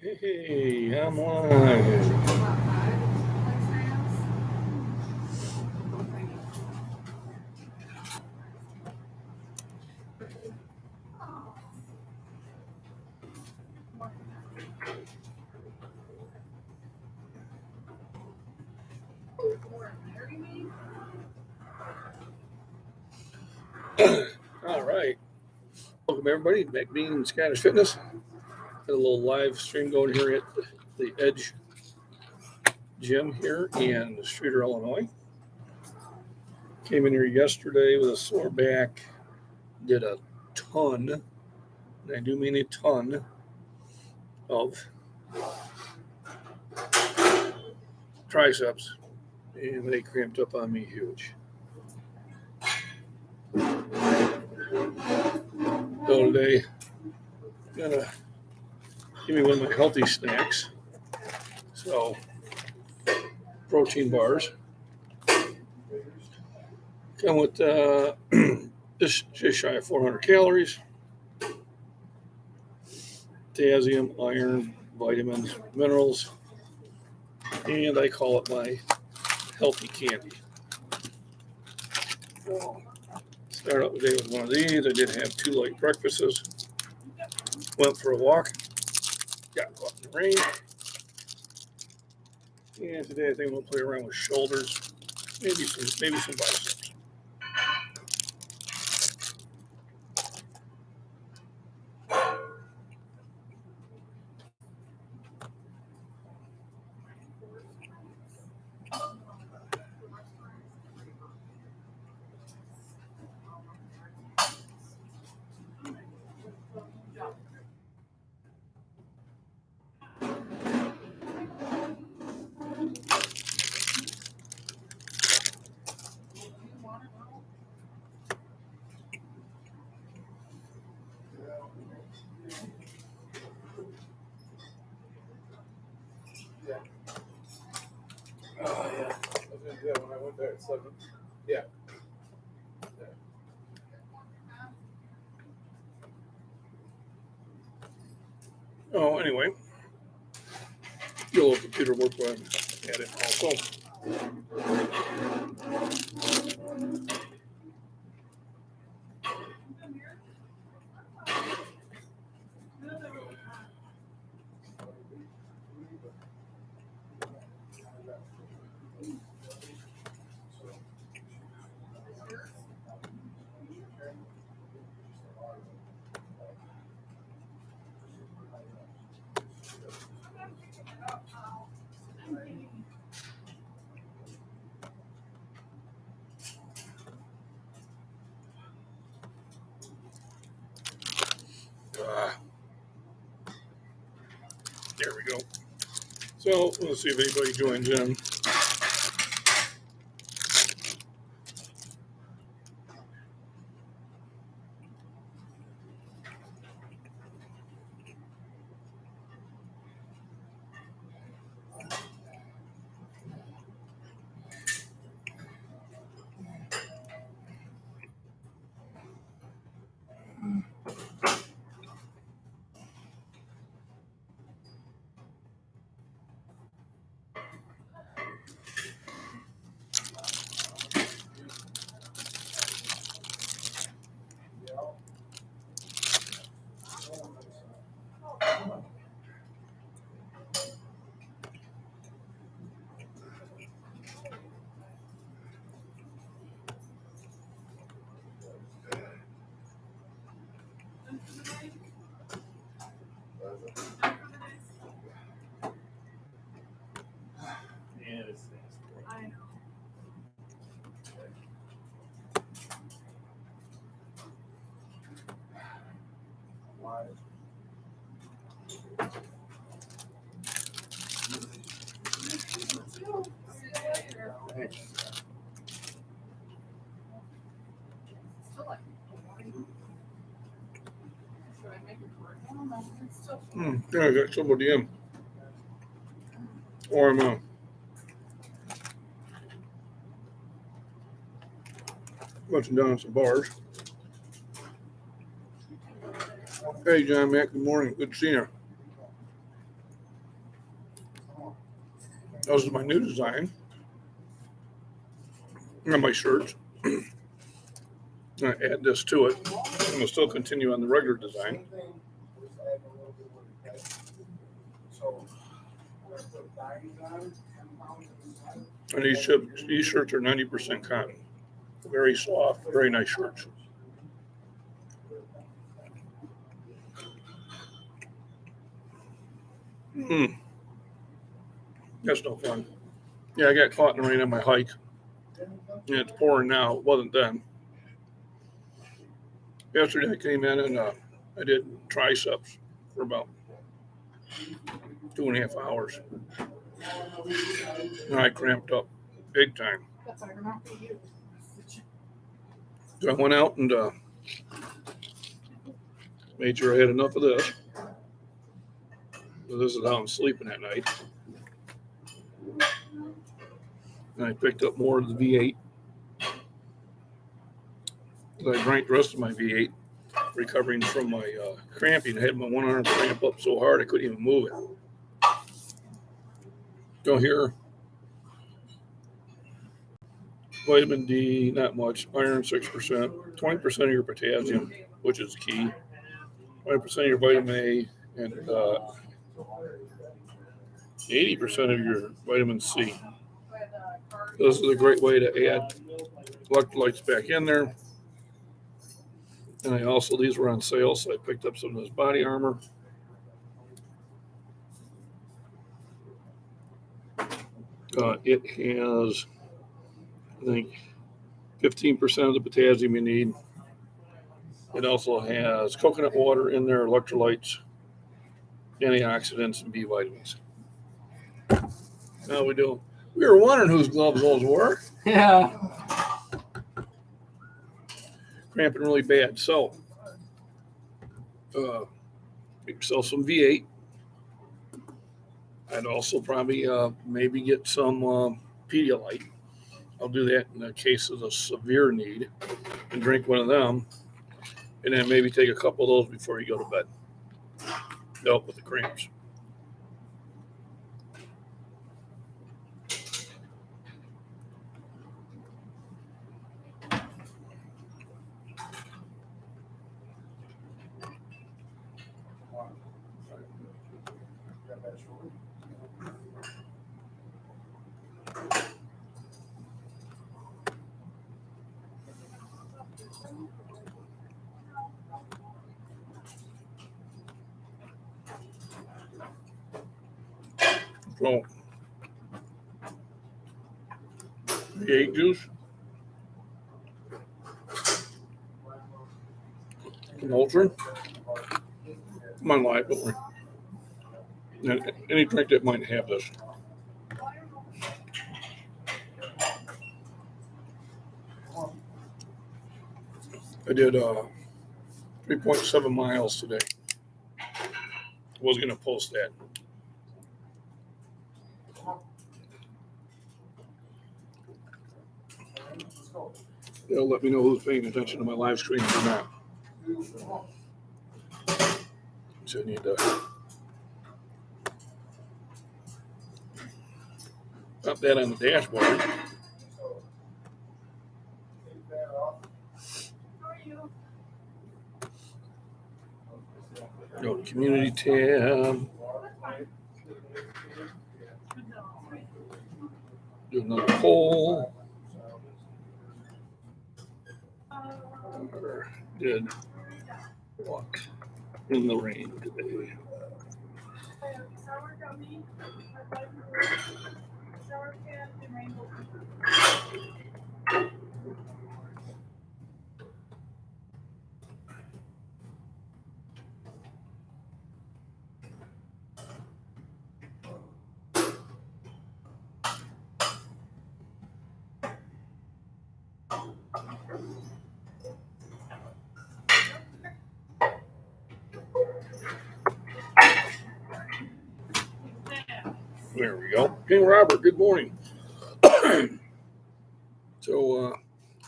Hey, I'm live. All right. Welcome, everybody. MacBean Scottish Fitness. Got a little live stream going here at the Edge Gym here in Streeter, Illinois. Came in here yesterday with a sore back. Did a ton, and I do mean a ton, of triceps, and they cramped up on me huge. So today, gonna give me one of my healthy snacks. So, protein bars. Come with just shy of 400 calories, potassium, iron, vitamins, minerals, and I call it my healthy candy. So, start out the day with one of these. I did have 2 light breakfasts. Went for a walk. Got caught in the rain. And today I think I'm gonna play around with shoulders, maybe some biceps. Oh yeah. Yeah, when I went there at 7. Yeah. Oh, anyway, your computer work when I'm at it also. There we go. So let's see if anybody joins in. Yeah, I got somebody in. Or I'm munching down some bars. Hey, John Mac, good morning. Good to see you. This is my new design on my shirts. I add this to it. I'm going to still continue on the regular design. And these shirts are 90% cotton. Very soft, very nice shirts. That's no fun. Yeah, I got caught in the rain on my hike. And it's pouring now. It wasn't then. Yesterday I came in and I did triceps for about 2.5 hours. And I cramped up big time. So I went out and made sure I had enough of this. So this is how I'm sleeping at night. And I picked up more of the V8. I drank the rest of my V8, recovering from my cramping. I had my one arm cramp up so hard I couldn't even move it. So here, vitamin D, not much. Iron, 6%. 20% of your potassium, which is key. 20% of your vitamin A, and 80% of your vitamin C. This is a great way to add electrolytes back in there. And I also, these were on sale, so I picked up some of this body armor. It has, I think, 15% of the potassium you need. It also has coconut water in there, electrolytes, antioxidants, and B vitamins. How we doing? We were wondering whose gloves those were. Yeah. Cramping really bad. So, sell some V8. I'd also probably maybe get some Pedialyte. I'll do that in the case of a severe need and drink one of them. And then maybe take a couple of those before you go to bed. Help with the cramps. So, V8 juice. Ultra. My life, don't worry. And any drink that might have this. I did 3.7 miles today. I was going to post that. They'll let me know who's paying attention to my live stream or not. So I need to pop that on the dashboard. Go to community tab. Do another poll. Or did walk in the rain today. There we go. King Robert, good morning. So,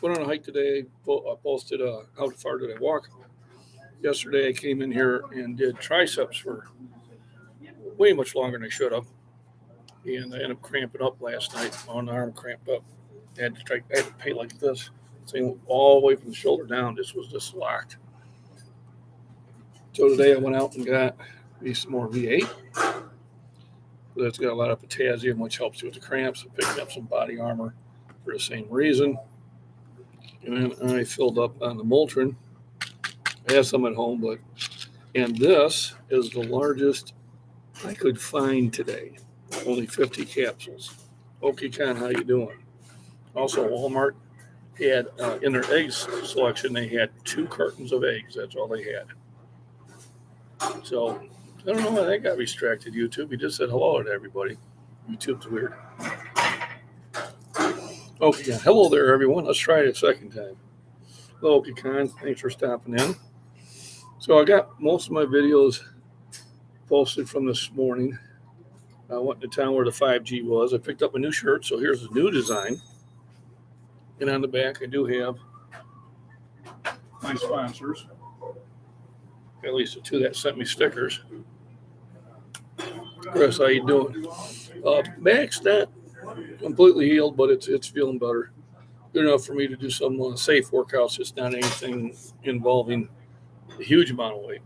went on a hike today. I posted how far did I walk. Yesterday, I came in here and did triceps for way much longer than I should have. and I ended up cramping up last night. On arm cramped up. I had to pay like this. Thing all the way from the shoulder down. This was just locked. So today I went out and got me some more V8. That's got a lot of potassium, which helps you with the cramps. I picked up some body armor for the same reason. And then I filled up on the Motrin. I have some at home, and this is the largest I could find today. Only 50 capsules. Okay, Con, how you doing? Also, Walmart had in their eggs selection, they had 2 cartons of eggs. That's all they had. So I don't know why that got restricted. YouTube. He just said hello to everybody. YouTube's weird. Okay, yeah. Hello there, everyone. Let's try it a second time. Hello, Pecan. Thanks for stopping in. So I got most of my videos posted from this morning. I went to town where the 5G was. I picked up a new shirt, so here's a new design. And on the back, I do have my sponsors. At least the 2 that sent me stickers. Chris, how you doing? Back's not completely healed, but it's feeling better. Good enough for me to do some safe workouts. It's not anything involving a huge amount of weight.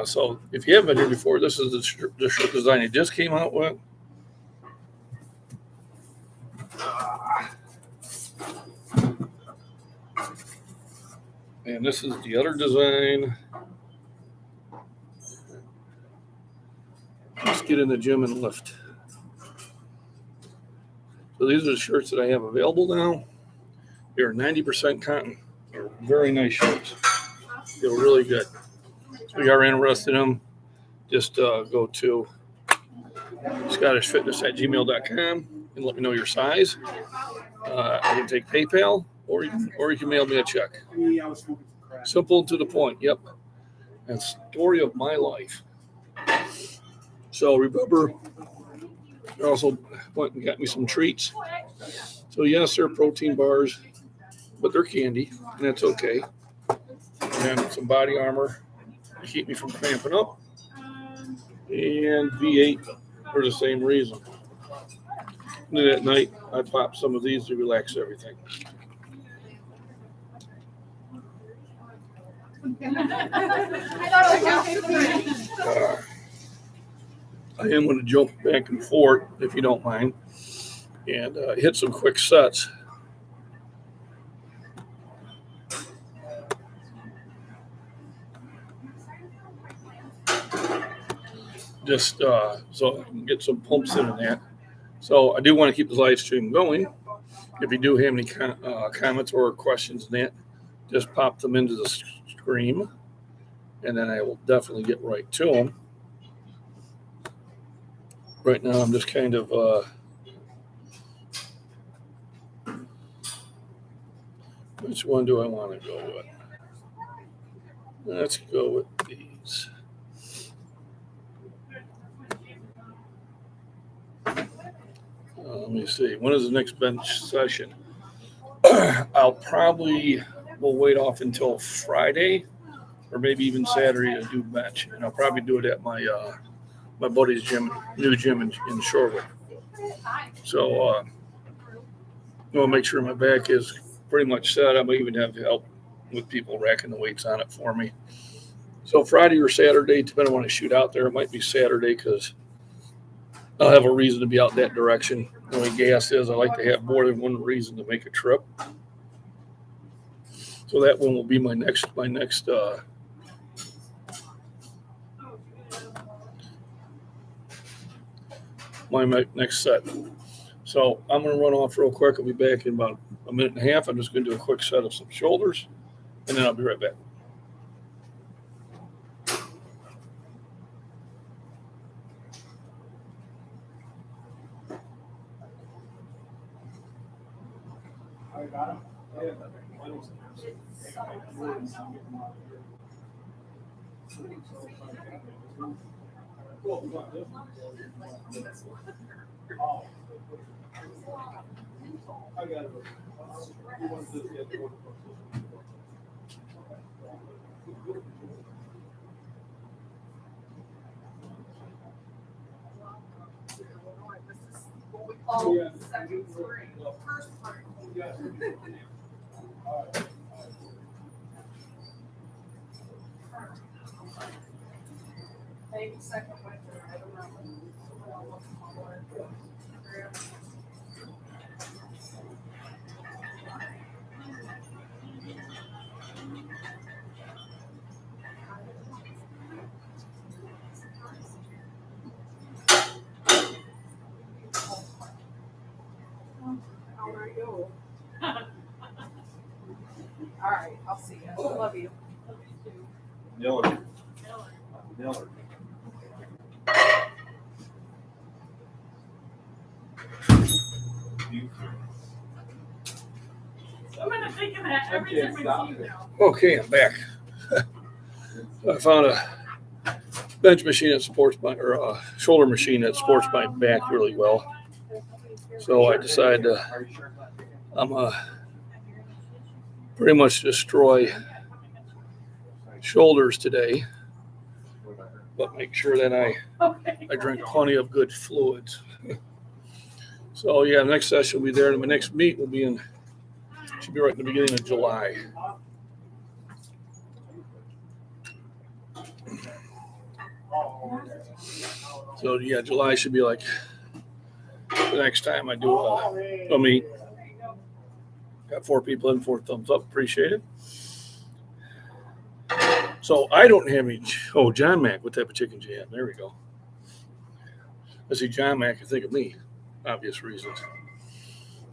So if you haven't been here before, this is the shirt design it just came out with. And this is the other design. Let's get in the gym and lift. So these are the shirts that I have available now. They're 90% cotton. They're very nice shirts. Feel really good. If you are interested in them, just go to scottishfitness@gmail.com and let me know your size. I can take PayPal, or you can mail me a check. Simple to the point. Yep. That's the story of my life. So remember, I also went and got me some treats. So yes, they're protein bars, but they're candy, and that's okay. And some body armor to keep me from cramping up. And V8 for the same reason. And then at night, I pop some of these to relax everything. I am going to jump back and forth, if you don't mind, and hit some quick sets. Just so I can get some pumps in that. So I do want to keep the live stream going. If you do have any comments or questions in that, just pop them into the stream, and then I will definitely get right to them. Right now, I'm just kind of which one do I want to go with? Let's go with these. Let me see. When is the next bench session? I'll probably will wait off until Friday, or maybe even Saturday to do bench, and I'll probably do it at my my buddy's gym, new gym in Shorewood. So I'll make sure my back is pretty much set. I might even have help with people racking the weights on it for me. So Friday or Saturday, depending on when I shoot out there, it might be Saturday because I'll have a reason to be out that direction. The only gas is I like to have more than one reason to make a trip. So that one will be my next set. So I'm going to run off real quick. I'll be back in about a minute and a half. I'm just going to do a quick set of some shoulders, and then I'll be right back. I got him. I got it. what we call second spring, first spring. Maybe second winter, I don't know. How are you? All right, I'll see you. Love you. Miller. I'm gonna think of that every time I see you now. Okay, I'm back. I found a bench machine that supports my, or a shoulder machine that supports my back really well. So I decided I'm pretty much destroy shoulders today, but make sure that I drink plenty of good fluids. So yeah, next session will be there, and my next meet will be should be right in the beginning of July. So yeah, July should be like the next time I do a meet. Got 4 people in, 4 thumbs up. Appreciate it. So I don't have any. Oh, John Mack, what type of chicken do you have? There we go. I see John Mack, I think of me. Obvious reasons.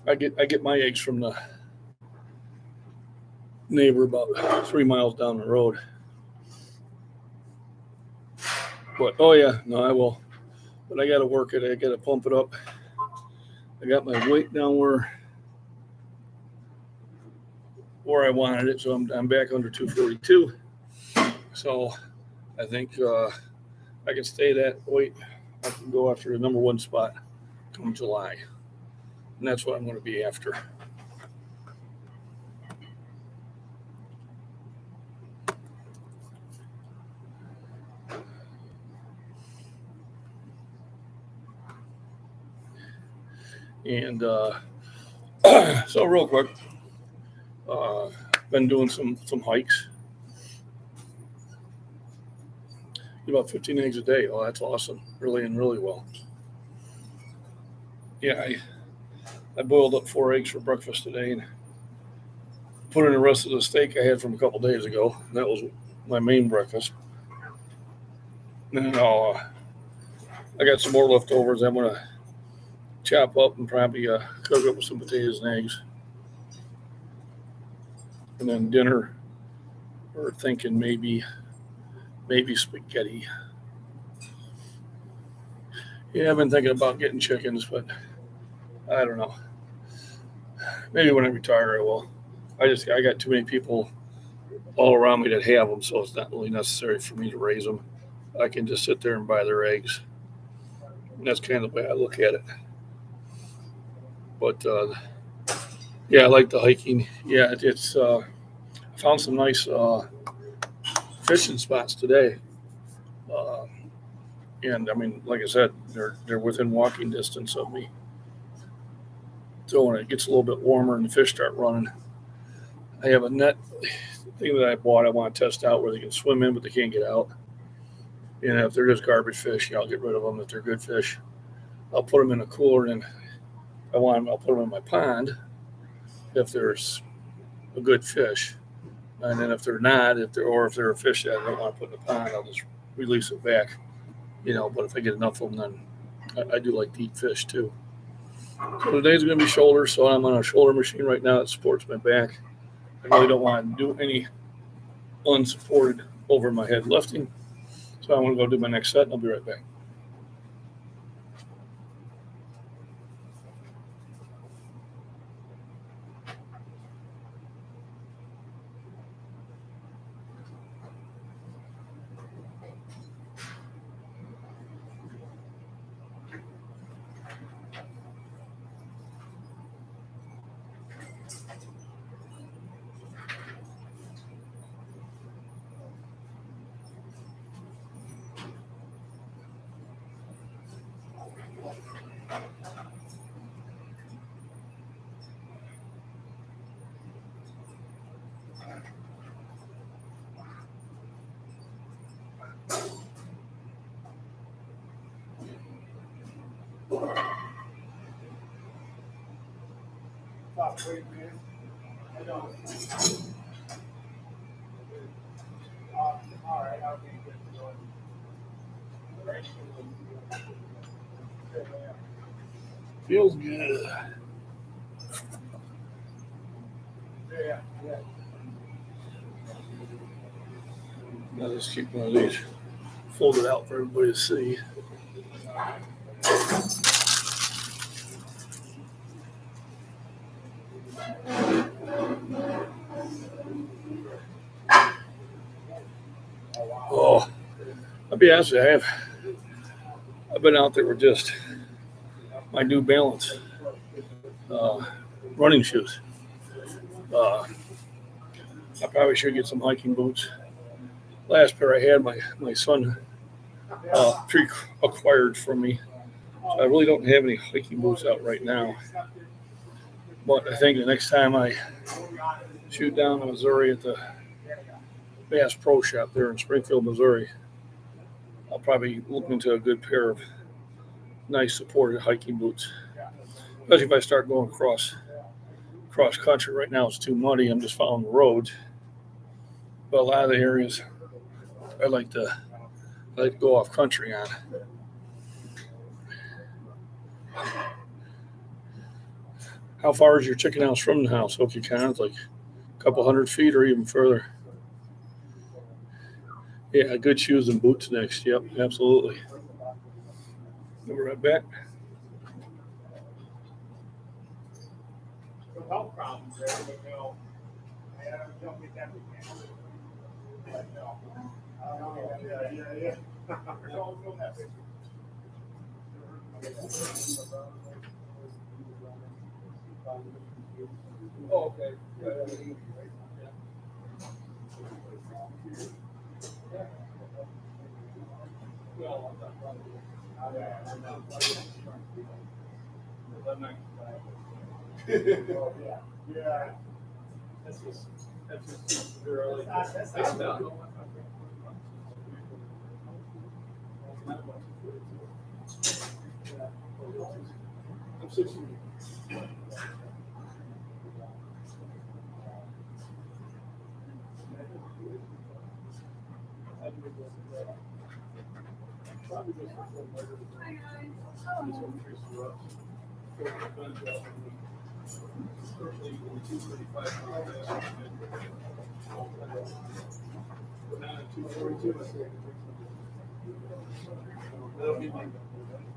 I get my eggs from the neighbor about 3 miles down the road. But oh yeah, no, I will. But I got to work it. I got to pump it up. I got my weight down where I wanted it, so I'm back under 242. So I think I can stay that weight. I can go after the number 1 spot come July, and that's what I'm going to be after. And so real quick, been doing some hikes. About 15 eggs a day. Oh, that's awesome. Really well. Yeah, I boiled up 4 eggs for breakfast today and put in the rest of the steak I had from a couple days ago. That was my main breakfast. And I got some more leftovers I'm going to chop up and probably cook up with some potatoes and eggs. And then dinner, we're thinking maybe spaghetti. Yeah, I've been thinking about getting chickens, but I don't know. Maybe when I retire, I will. I got too many people all around me that have them, so it's not really necessary for me to raise them. I can just sit there and buy their eggs. And that's kind of the way I look at it. But yeah, I like the hiking. Yeah, it's I found some nice fishing spots today. And I mean, like I said, they're within walking distance of me. So when it gets a little bit warmer and the fish start running, I have a net thing that I bought. I want to test out where they can swim in, but they can't get out. And if they're just garbage fish, I'll get rid of them. If they're good fish, I'll put them in a cooler, and I'll put them in my pond if there's a good fish. And then if they're not, if they're a fish that I don't want to put in the pond, I'll just release it back. But if I get enough of them, then I do like to eat fish too. So today's going to be shoulders, so I'm on a shoulder machine right now that supports my back. I really don't want to do any unsupported over my head lifting. So I'm going to go do my next set, and I'll be right back. Feels good. I'll just keep one of these folded out for everybody to see. Oh, I'll be honest with you, I've been out there with just my New Balance running shoes. I probably should get some hiking boots. Last pair I had, my son pre-acquired from me. So I really don't have any hiking boots out right now. But I think the next time I shoot down to Missouri at the Bass Pro Shop there in Springfield, Missouri, I'll probably look into a good pair of nice supported hiking boots. Especially if I start going cross country. Right now it's too muddy. I'm just following the roads. But a lot of the areas I like to go off country on. How far is your chicken house from the house? Okay, kind of like a couple 100 feet or even further. Yeah, good shoes and boots next. Yep, absolutely. We'll be right back. Health problems there, but no, I don't get that. Yeah. Oh, okay. Yeah. That's just early. That's done. I'm 60.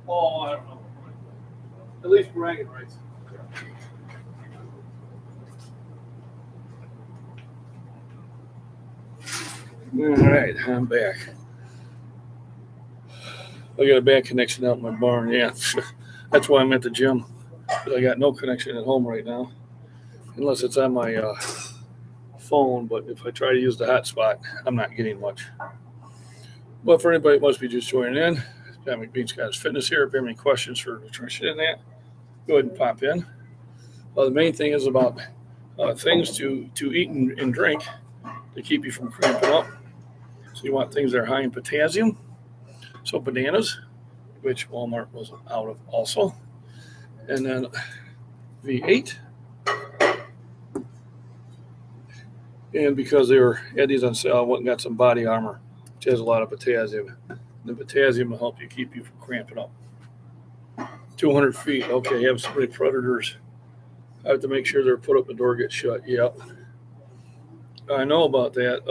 Oh, I don't know. At least bragging rights. All right, I'm back. I got a bad connection out in my barn. Yeah, that's why I'm at the gym. I got no connection at home right now, unless it's on my phone. But if I try to use the hotspot, I'm not getting much. But for anybody that must be just joining in, MacBean Scottish Fitness here. If you have any questions for nutrition in that, go ahead and pop in. The main thing is about things to eat and drink to keep you from cramping up. So you want things that are high in potassium. So bananas, which Walmart was out of also. And then V8. And because they were had these on sale, I went and got some body armor, which has a lot of potassium. The potassium will help you keep you from cramping up. 200 feet. Okay, you have so many predators. I have to make sure they're put up, the door gets shut. Yep. I know about that.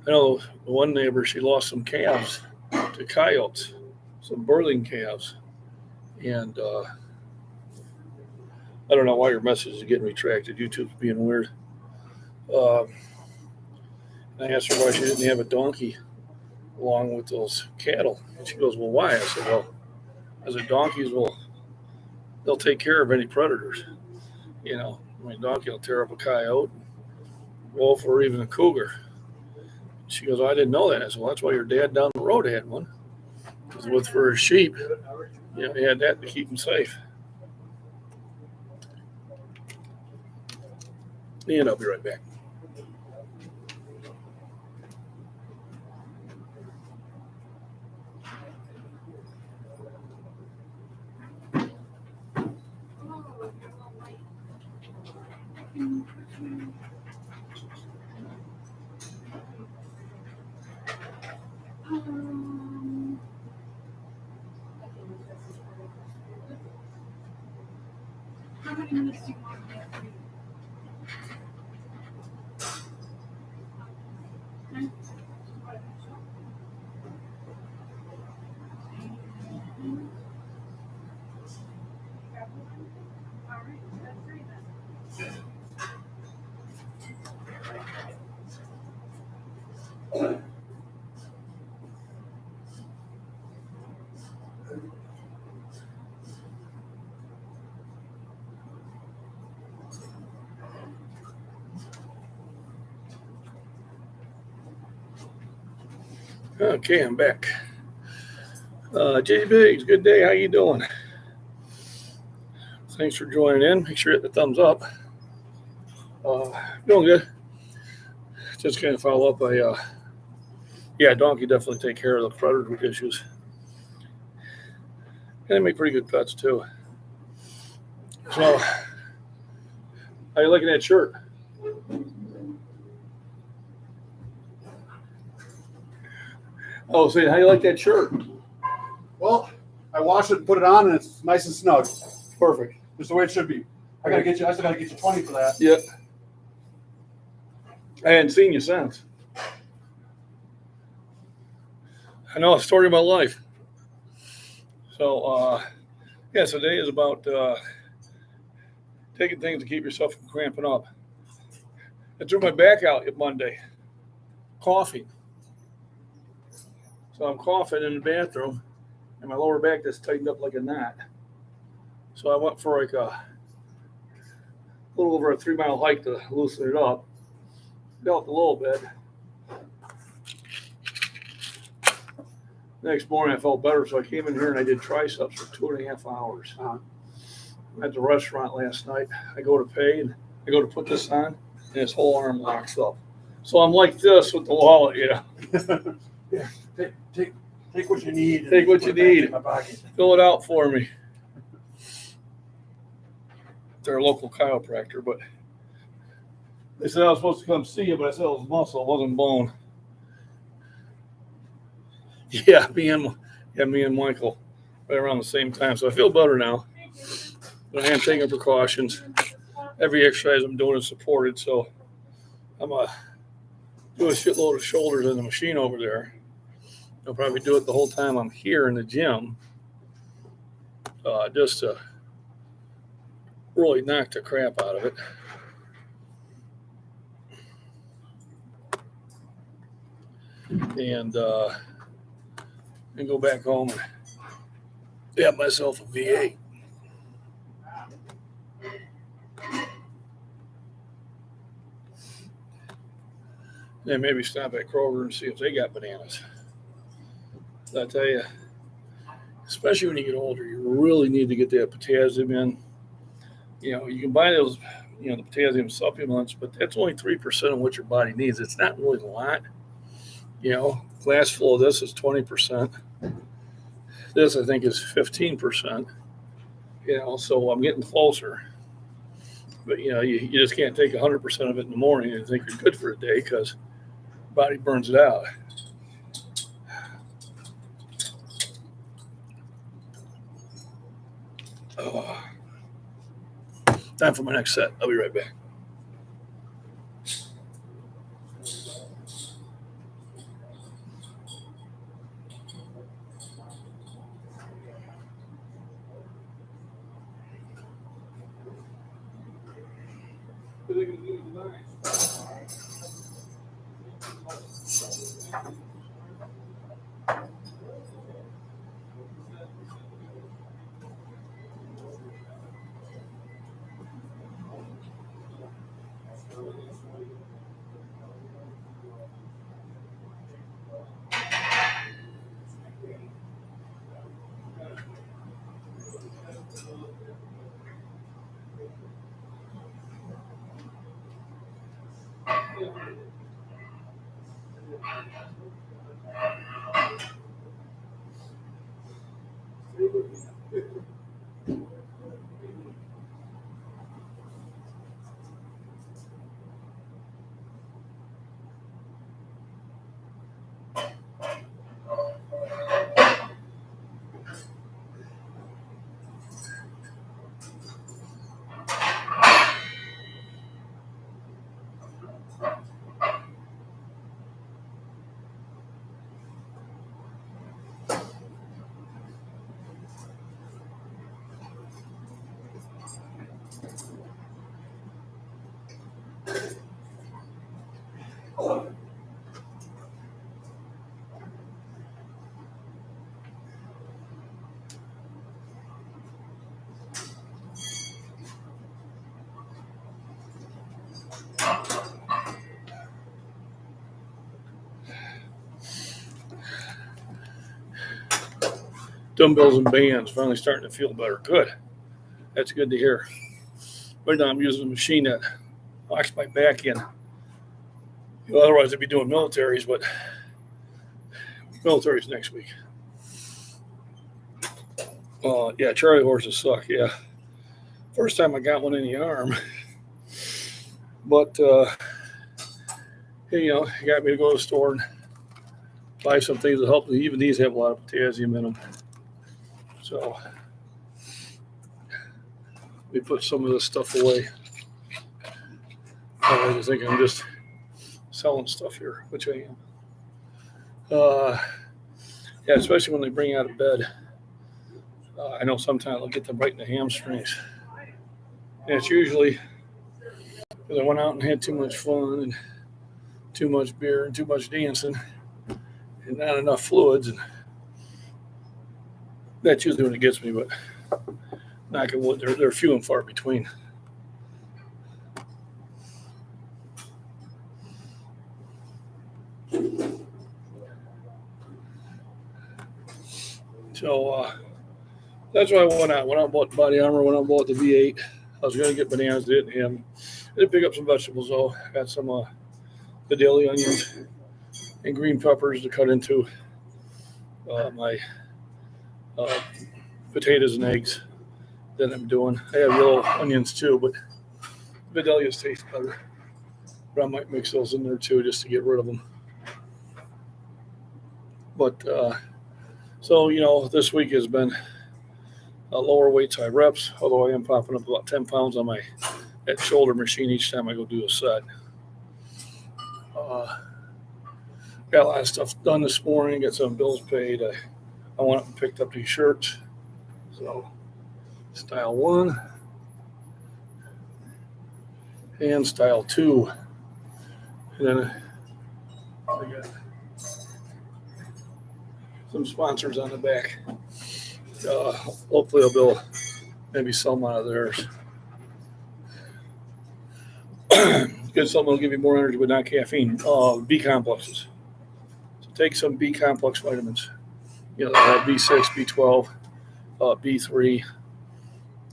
I know one neighbor, she lost some calves to coyotes, some burling calves. And I don't know why your message is getting retracted. YouTube's being weird. I asked her why she didn't have a donkey along with those cattle. And she goes, well, why? I said, well, as a donkeys they'll take care of any predators. You know, I mean, donkey will tear up a coyote, wolf, or even a cougar. She goes, oh, I didn't know that. I said, well, that's why your dad down the road had one. with for his sheep. You know, he had that to keep him safe. And I'll be right back. How many minutes do you want me to read? Okay. All right, that's three then. Okay, I'm back. J Biggs, good day. How you doing? Thanks for joining in. Make sure you hit the thumbs up. Doing good. Just going to follow up. Donkey definitely take care of the predator issues. And they make pretty good pets too. So, how you liking that shirt? Oh, say, how you like that shirt? Well, I washed it and put it on, and it's nice and snug. Perfect. Just the way it should be. I still gotta get you 20 for that. Yep. I hadn't seen you since. I know, a story of my life. So, today is about taking things to keep yourself from cramping up. I threw my back out Monday, coughing. So I'm coughing in the bathroom, and my lower back just tightened up like a knot. So I went for like a little over a 3-mile hike to loosen it up. Dealt a little bit. Next morning I felt better, so I came in here and I did triceps for 2.5 hours. I'm at the restaurant last night. I go to pay and I go to put this on, and this whole arm locks up. So I'm like this with the wallet, you know. Yeah, take what you need. Take what you need. In my pocket. Fill it out for me. They're a local chiropractor, but they said I was supposed to come see you, but I said it was muscle, it wasn't bone. Yeah, me and Michael right around the same time. So I feel better now. But I am taking precautions. Every exercise I'm doing is supported, so I'm do a shitload of shoulders in the machine over there. I'll probably do it the whole time I'm here in the gym, just to really knock the crap out of it. And go back home and have myself a V8. And maybe stop at Kroger and see if they got bananas. I tell you, especially when you get older, you really need to get that potassium in. You know, you can buy those, the potassium supplements, but that's only 3% of what your body needs. It's not really a lot. Glass full of this is 20%. This, I think, is 15%. So I'm getting closer. But, you just can't take 100% of it in the morning and think you're good for a day because your body burns it out. Time for my next set. I'll be right back. Dumbbells and bands finally starting to feel better. Good. That's good to hear. Right now I'm using a machine that locks my back in. Otherwise I'd be doing militaries, but militaries next week. Yeah, Charlie horses suck. Yeah. First time I got one in the arm. But, hey, you got me to go to the store and buy some things to help. Even these have a lot of potassium in them. So we put some of this stuff away. I just think I'm just selling stuff here, which I am. Yeah, especially when they bring you out of bed. I know sometimes I'll get them right in the hamstrings. And it's usually because I went out and had too much fun and too much beer and too much dancing and not enough fluids. And that's usually when it gets me, but knocking wood, they're few and far between. So that's why I went out. Went out and bought the body armor, went out and bought the V8. I was going to get bananas, didn't have them. I did pick up some vegetables, though. Got some daily onions and green peppers to cut into my potatoes and eggs that I'm doing. I have yellow onions, too, but Vidalias taste better. But I might mix those in there, too, just to get rid of them. But, so, this week has been lower weights, high reps, although I am popping up about 10 pounds on that shoulder machine each time I go do a set. Got a lot of stuff done this morning, got some bills paid. I went up and picked up these shirts. So, style 1 and style 2. And then I got some sponsors on the back. Hopefully I'll be able to maybe sell them out of theirs. Get something that'll give you more energy but not caffeine. B complexes. So take some B complex vitamins. B6, B12, B3.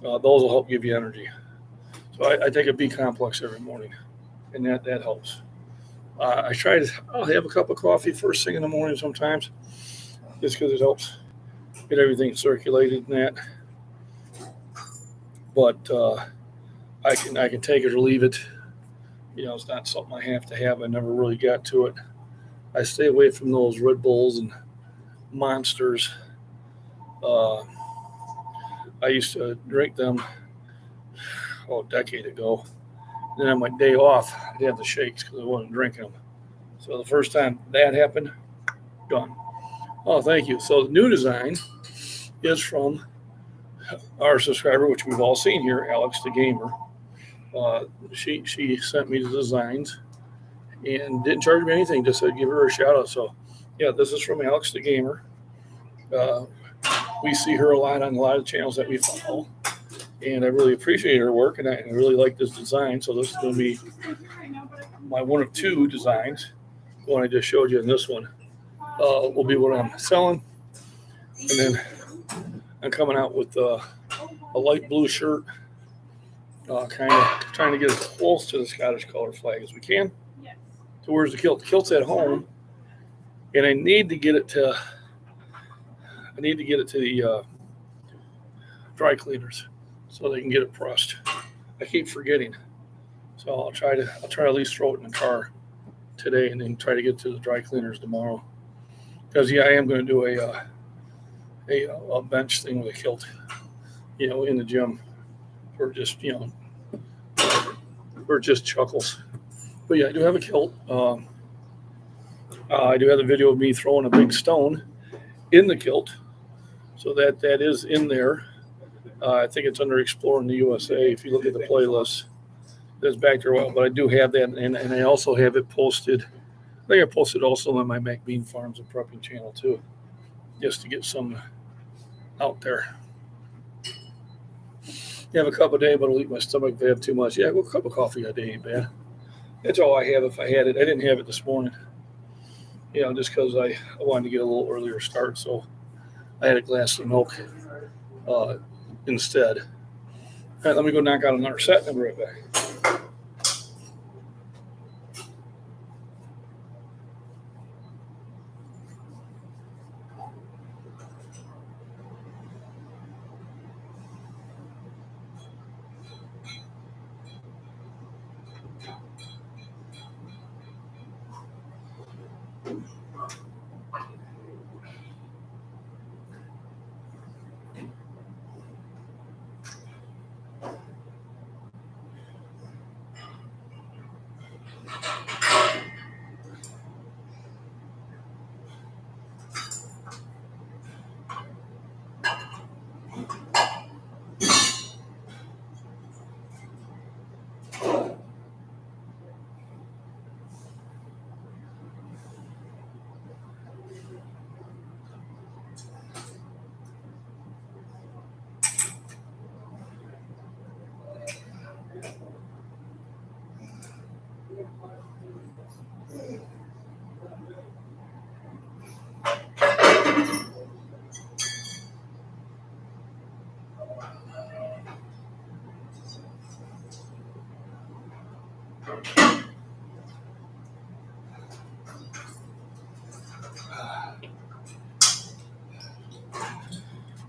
Those will help give you energy. So I take a B complex every morning, and that helps. I'll have a cup of coffee first thing in the morning sometimes, just because it helps get everything circulated and that. But I can take it or leave it. It's not something I have to have. I never really got to it. I stay away from those Red Bulls and Monsters. I used to drink them a decade ago. Then on my day off, I'd have the shakes because I wasn't drinking them. So the first time that happened, done. Oh, thank you. So the new design is from our subscriber, which we've all seen here, Alex the Gamer. She sent me the designs and didn't charge me anything, just said give her a shout out. So yeah, this is from Alex the Gamer. We see her a lot on a lot of channels that we follow, and I really appreciate her work, and I really like this design. So this is going to be my one of two designs. The one I just showed you, and this one will be what I'm selling. And then I'm coming out with a light blue shirt, kind of trying to get as close to the Scottish color flag as we can. So where's the kilt? The kilt's at home, and I need to get it to the dry cleaners so they can get it pressed. I keep forgetting, so I'll try to at least throw it in the car today, and then try to get to the dry cleaners tomorrow. Because I am going to do a bench thing with a kilt, in the gym for just for just chuckles. But yeah, I do have a kilt. I do have a video of me throwing a big stone in the kilt, so that is in there. I think it's under Exploring the USA. If you look at the playlist, that's back there a while. But I do have that, and I also have it posted. I think I posted also on my MacBean Farms and Prepping channel too, just to get some out there. You have a cup a day, but it'll eat my stomach if I have too much. Yeah, well, a cup of coffee a day ain't bad. That's all I have if I had it. I didn't have it this morning, just because I wanted to get a little earlier start. So I had a glass of milk instead. All right, let me go knock out another set and I'll be right back.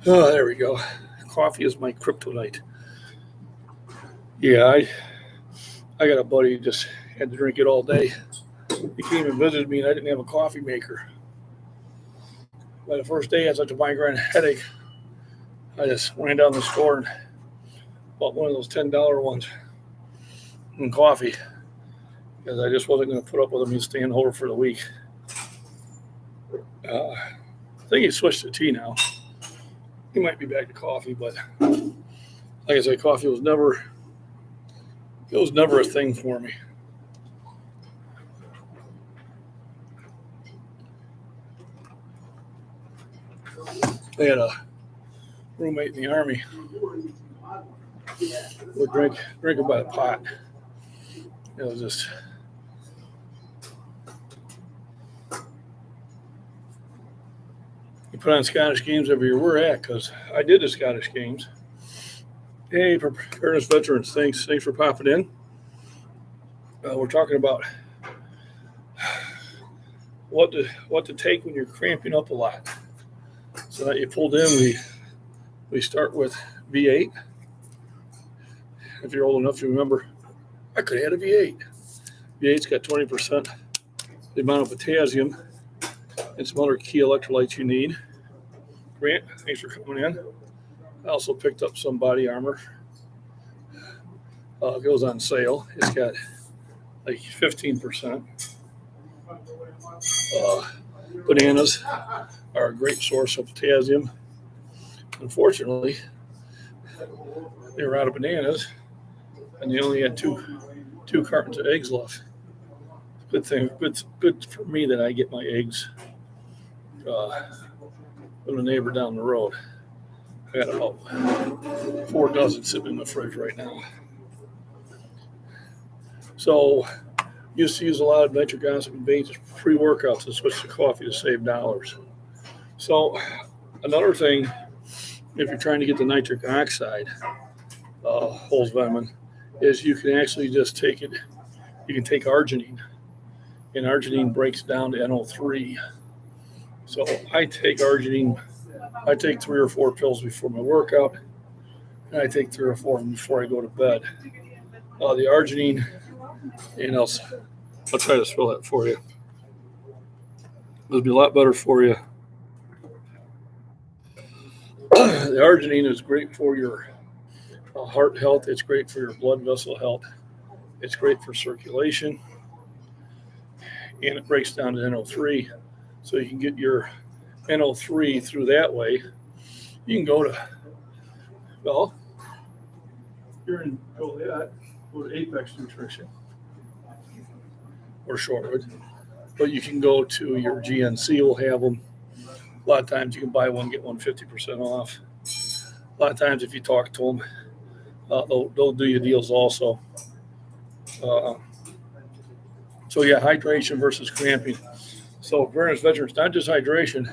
Oh, there we go. Coffee is my kryptonite. Yeah, I got a buddy who just had to drink it all day. He came and visited me, and I didn't have a coffee maker. By the first day, I had such a migraine headache. I just went down to the store and bought one of those $10 ones and coffee, because I just wasn't going to put up with him staying over for the week. I think he switched to tea now. He might be back to coffee, but like I said, coffee was never a thing for me. I had a roommate in the Army would drink it by the pot. It was just, you put on Scottish games every year. We're at, because I did the Scottish games. Hey, Preparedness Veterans, thanks for popping in. We're talking about what to take when you're cramping up a lot. So that you pulled in, we start with V8. If you're old enough to remember, I could have had a V8. V8's got 20% the amount of potassium and some other key electrolytes you need. Grant, thanks for coming in. I also picked up some body armor. It goes on sale. It's got like 15%. Bananas are a great source of potassium. Unfortunately, they were out of bananas, and they only had two cartons of eggs left. Good for me that I get my eggs from the neighbor down the road. I got about 4 dozen sitting in the fridge right now. So, used to use a lot of nitric acid and beans as pre-workouts and switch to coffee to save dollars. So, another thing, if you're trying to get the nitric oxide, Holzweimann, is you can actually just take it. You can take arginine, and arginine breaks down to NO3. So I take arginine. I take 3 or 4 pills before my workout, and I take 3 or 4 before I go to bed. The arginine, and I'll try to spell that for you. It'll be a lot better for you. The arginine is great for your heart health. It's great for your blood vessel health. It's great for circulation. And it breaks down to NO3. So you can get your NO3 through that way. You can go to, well, you're in Joliet, go to Apex Nutrition or Shorewood. But you can go to your GNC, will have them. A lot of times you can buy one, get one 50% off. A lot of times if you talk to them, they'll do you deals also. So yeah, hydration versus cramping. So for veterans, not just hydration.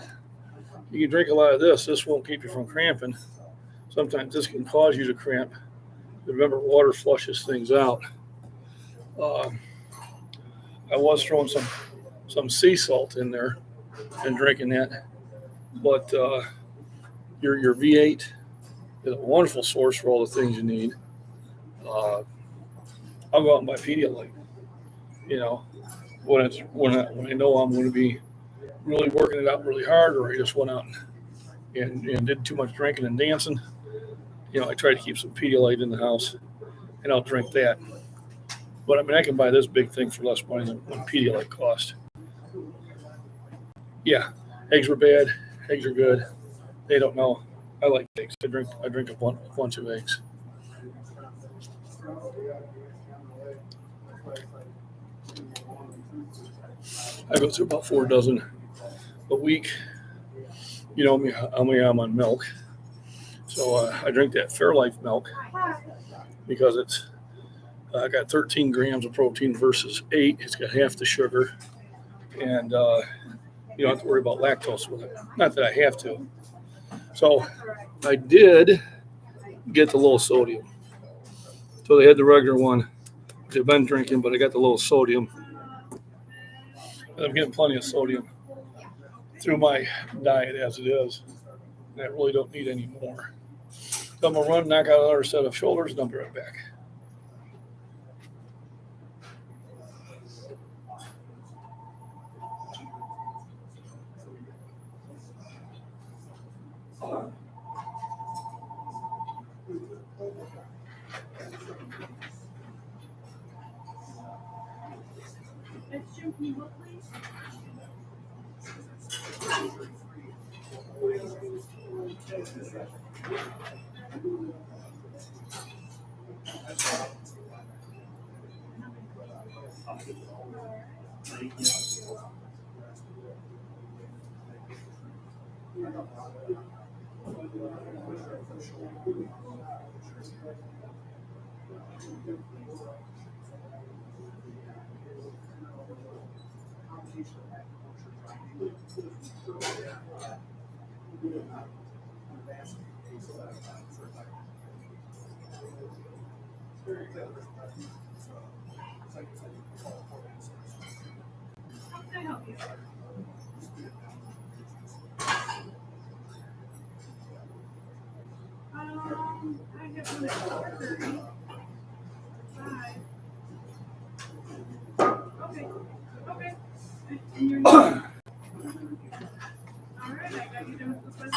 You can drink a lot of this. This won't keep you from cramping. Sometimes this can cause you to cramp. Remember, water flushes things out. I was throwing some sea salt in there and drinking that. But your V8 is a wonderful source for all the things you need. I'll go out and buy Pedialyte. You know, when I know I'm going to be really working it out really hard, or I just went out and did too much drinking and dancing, you know, I try to keep some Pedialyte in the house, and I'll drink that. But I mean, I can buy this big thing for less money than what Pedialyte cost. Yeah, eggs were bad. Eggs are good. They don't know. I like eggs. I drink a bunch of eggs. I go through about 4 dozen a week. You know me, I'm on milk. So I drink that Fairlife milk because it's got 13 grams of protein versus 8. It's got half the sugar. And you don't have to worry about lactose with it. Not that I have to. So I did get the low sodium. So they had the regular one, which I've been drinking, but I got the low sodium. I'm getting plenty of sodium through my diet as it is. And I really don't need any more. So I'm going to run, knock out another set of shoulders, and I'll be right back. Jim, can you look, please?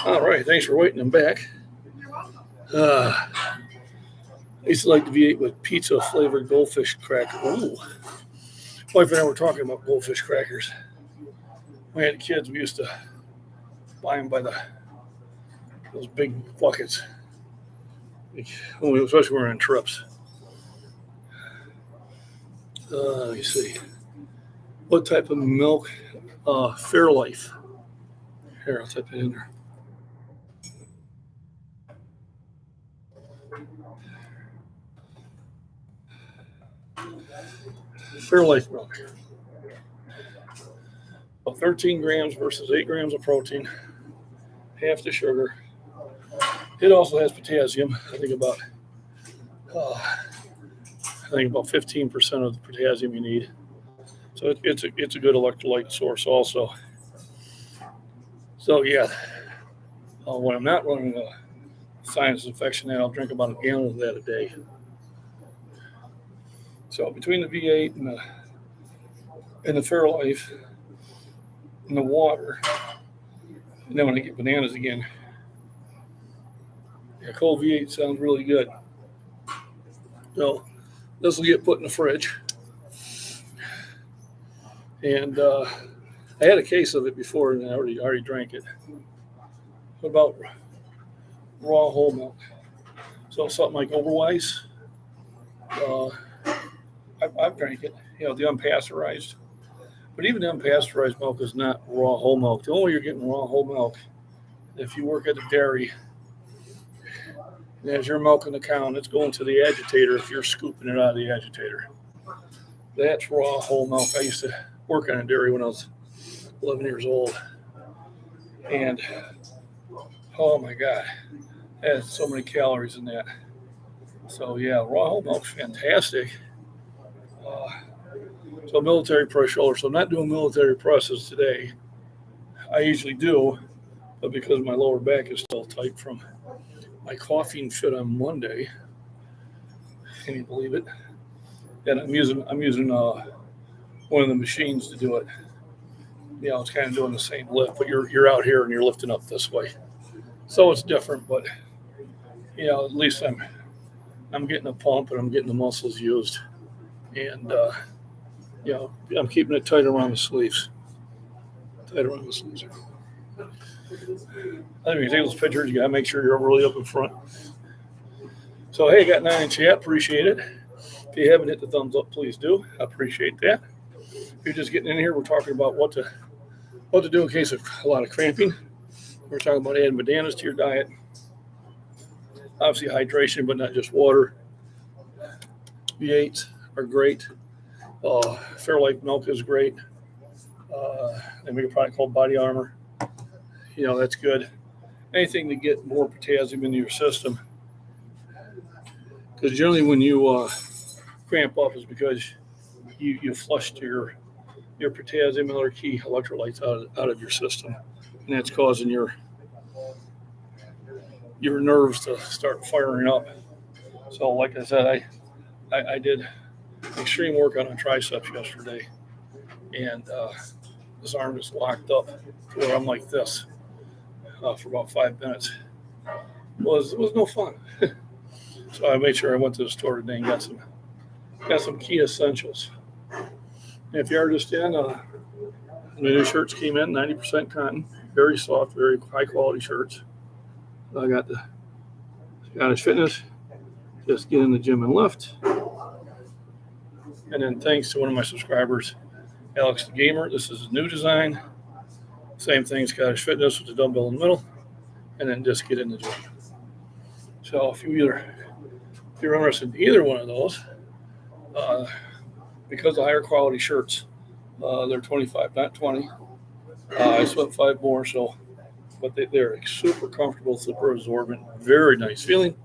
All right, thanks for waiting. I'm back. I used to like the V8 with pizza flavored goldfish cracker. Ooh. Wife and I were talking about goldfish crackers. When we had kids, we used to buy them by those big buckets, especially when we were on trips. Let me see. What type of milk? Fairlife. Here, I'll type it in there. Fairlife milk. Well, 13 grams versus 8 grams of protein, half the sugar. It also has potassium. I think about 15% of the potassium you need. So it's a good electrolyte source also. So yeah, when I'm not running a sinus infection, then I'll drink about a gallon of that a day. So between the V8 and the Fairlife and the water, and then when I get bananas again, yeah, cold V8 sounds really good. So this will get put in the fridge. And I had a case of it before, and I already drank it. What about raw whole milk? So something like Oberweis, I've drank it. You know, the unpasteurized. But even the unpasteurized milk is not raw whole milk. The only way you're getting raw whole milk, if you work at the dairy, and as you're milking the cow, and it's going to the agitator if you're scooping it out of the agitator. That's raw whole milk. I used to work on a dairy when I was 11 years old. And, oh my God, it has so many calories in that. So, yeah, raw whole milk's fantastic. So military press shoulder. So I'm not doing military presses today. I usually do, but because my lower back is still tight from my coughing fit on Monday, can you believe it? And I'm using one of the machines to do it. You know, it's kind of doing the same lift, but you're out here and you're lifting up this way, so it's different. But you know, at least I'm getting a pump and I'm getting the muscles used, and you know, I'm keeping it tight around the sleeves. Tight around the sleeves. I think you take those pictures, you gotta make sure you're really up in front. So hey, got 9 in chat, appreciate it. If you haven't hit the thumbs up, please do. I appreciate that. If you're just getting in here, we're talking about what to do in case of a lot of cramping. We're talking about adding bananas to your diet. Obviously hydration, but not just water. V8s are great. Fairlife milk is great. They make a product called Body Armor. You know, that's good. Anything to get more potassium into your system. Because generally when you cramp up is because you flushed your potassium and other key electrolytes out of your system. And that's causing your nerves to start firing up. So like I said, I did extreme workout on triceps yesterday. And this arm just locked up to where I'm like this for about 5 minutes. It was no fun. So I made sure I went to the store today and got some key essentials. And if you are just in, the new shirts came in, 90% cotton, very soft, very high quality shirts. I got the Scottish Fitness, just get in the gym and lift. And then thanks to one of my subscribers, Alex the Gamer, this is a new design. Same thing, Scottish Fitness with the dumbbell in the middle, and then just get in the gym. So if you're interested in either one of those, because of higher quality shirts, they're $25, not $20. I spent $5 more, so, but they're super comfortable, super absorbent, very nice feeling.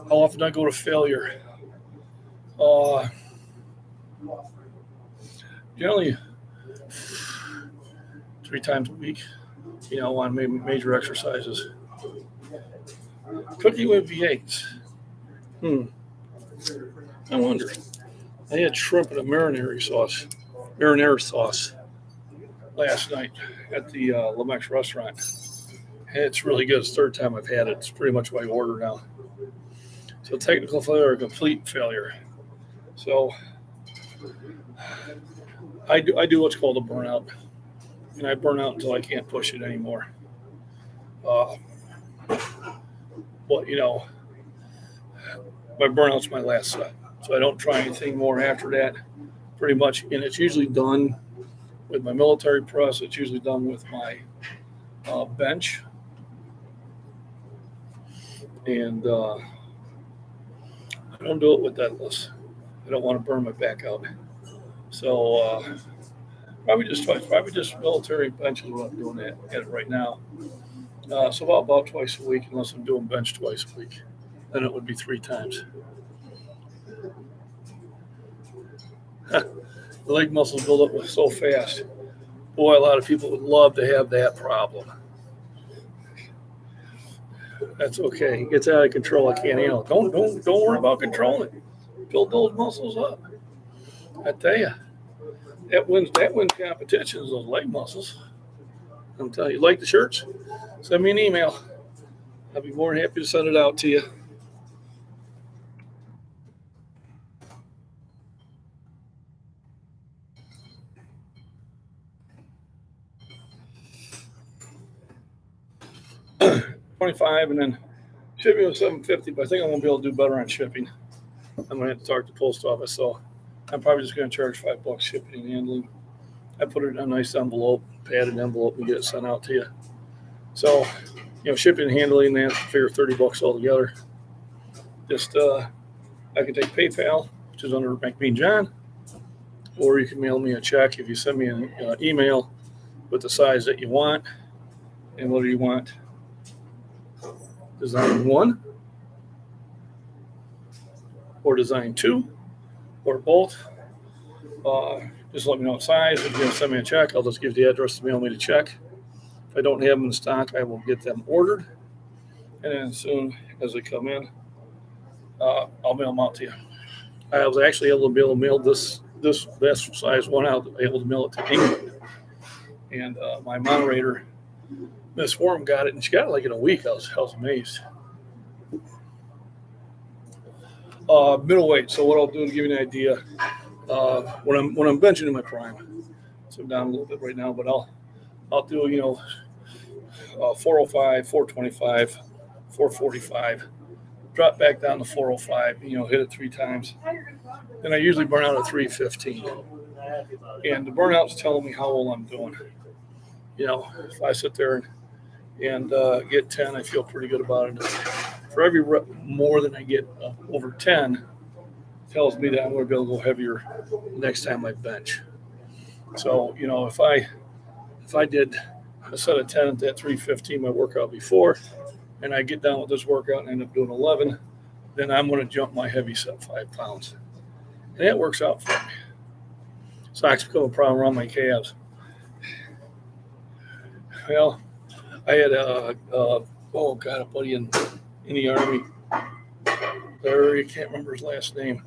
How often I go to failure? Generally 3 times a week, you know, on major exercises. Cooking with V8s. I wonder. I had shrimp in a marinara sauce last night at the Lamex restaurant. It's really good. It's the 3rd time I've had it. It's pretty much what I order now. So technical failure or complete failure. So I do what's called a burnout. And I burn out until I can't push it anymore. But, you know, my burnout's my last set. So I don't try anything more after that. Pretty much, and it's usually done with my military press. It's usually done with my bench. And I don't do it with deadlifts. I don't want to burn my back out. So probably just twice. Probably just military bench is what I'm doing at it right now. So about twice a week, unless I'm doing bench twice a week. Then it would be 3 times. The leg muscles build up so fast. Boy, a lot of people would love to have that problem. That's okay. It gets out of control. I can't handle it. Don't worry about controlling it. Build those muscles up. I tell you, that wins competitions, those leg muscles. I'm telling you, like the shirts? Send me an email. I'll be more than happy to send it out to you. $25, and then shipping was $7.50. But I think I'm gonna be able to do better on shipping. I'm gonna have to talk to the post office, so I'm probably just gonna charge $5 shipping and handling. I put it in a nice envelope, padded envelope, and get it sent out to you. So, shipping and handling, they have to figure $30 altogether. Just I can take PayPal, which is under MacBean John, or you can mail me a check if you send me an email with the size that you want and whether you want design 1 or design 2 or both. Just let me know what size. If you're going to send me a check, I'll just give you the address to mail me the check. If I don't have them in stock, I will get them ordered. And then as soon as they come in, I'll mail them out to you. I was actually able to mail this best size one out, able to mail it to England. And my moderator, Miss Worm, got it, and she got it like in a week. I was amazed. Middleweight. So what I'll do to give you an idea, when I'm benching in my prime, so I'm down a little bit right now, but I'll do 405, 425, 445. Drop back down to 405. Hit it 3 times. Then I usually burn out at 315. And the burnout's telling me how well I'm doing. If I sit there and get 10, I feel pretty good about it. For every rep more than I get over 10, tells me that I'm going to be able to go heavier next time I bench. So, if I did a set of 10 at that 315, my workout before, and I get done with this workout and end up doing 11, then I'm going to jump my heavy set 5 pounds. And that works out for me. Socks become a problem around my calves. Well, I had a buddy in the Army. I can't remember his last name.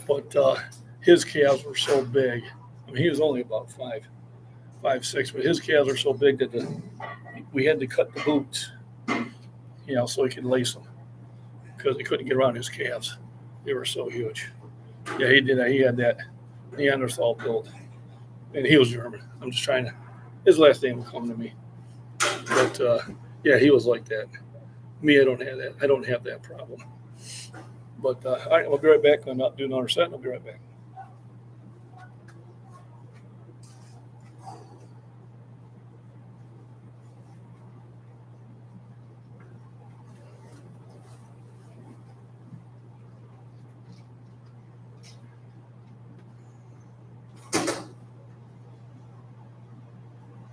But his calves were so big. I mean, he was only about 5'6", but his calves are so big that we had to cut the boots, so he could lace them because he couldn't get around his calves. They were so huge. Yeah, he did that. He had that Neanderthal build, and he was German. I'm just trying to. His last name will come to me, but yeah, he was like that. Me, I don't have that. I don't have that problem. But all right, I'll be right back. I'm not doing another set. And I'll be right back.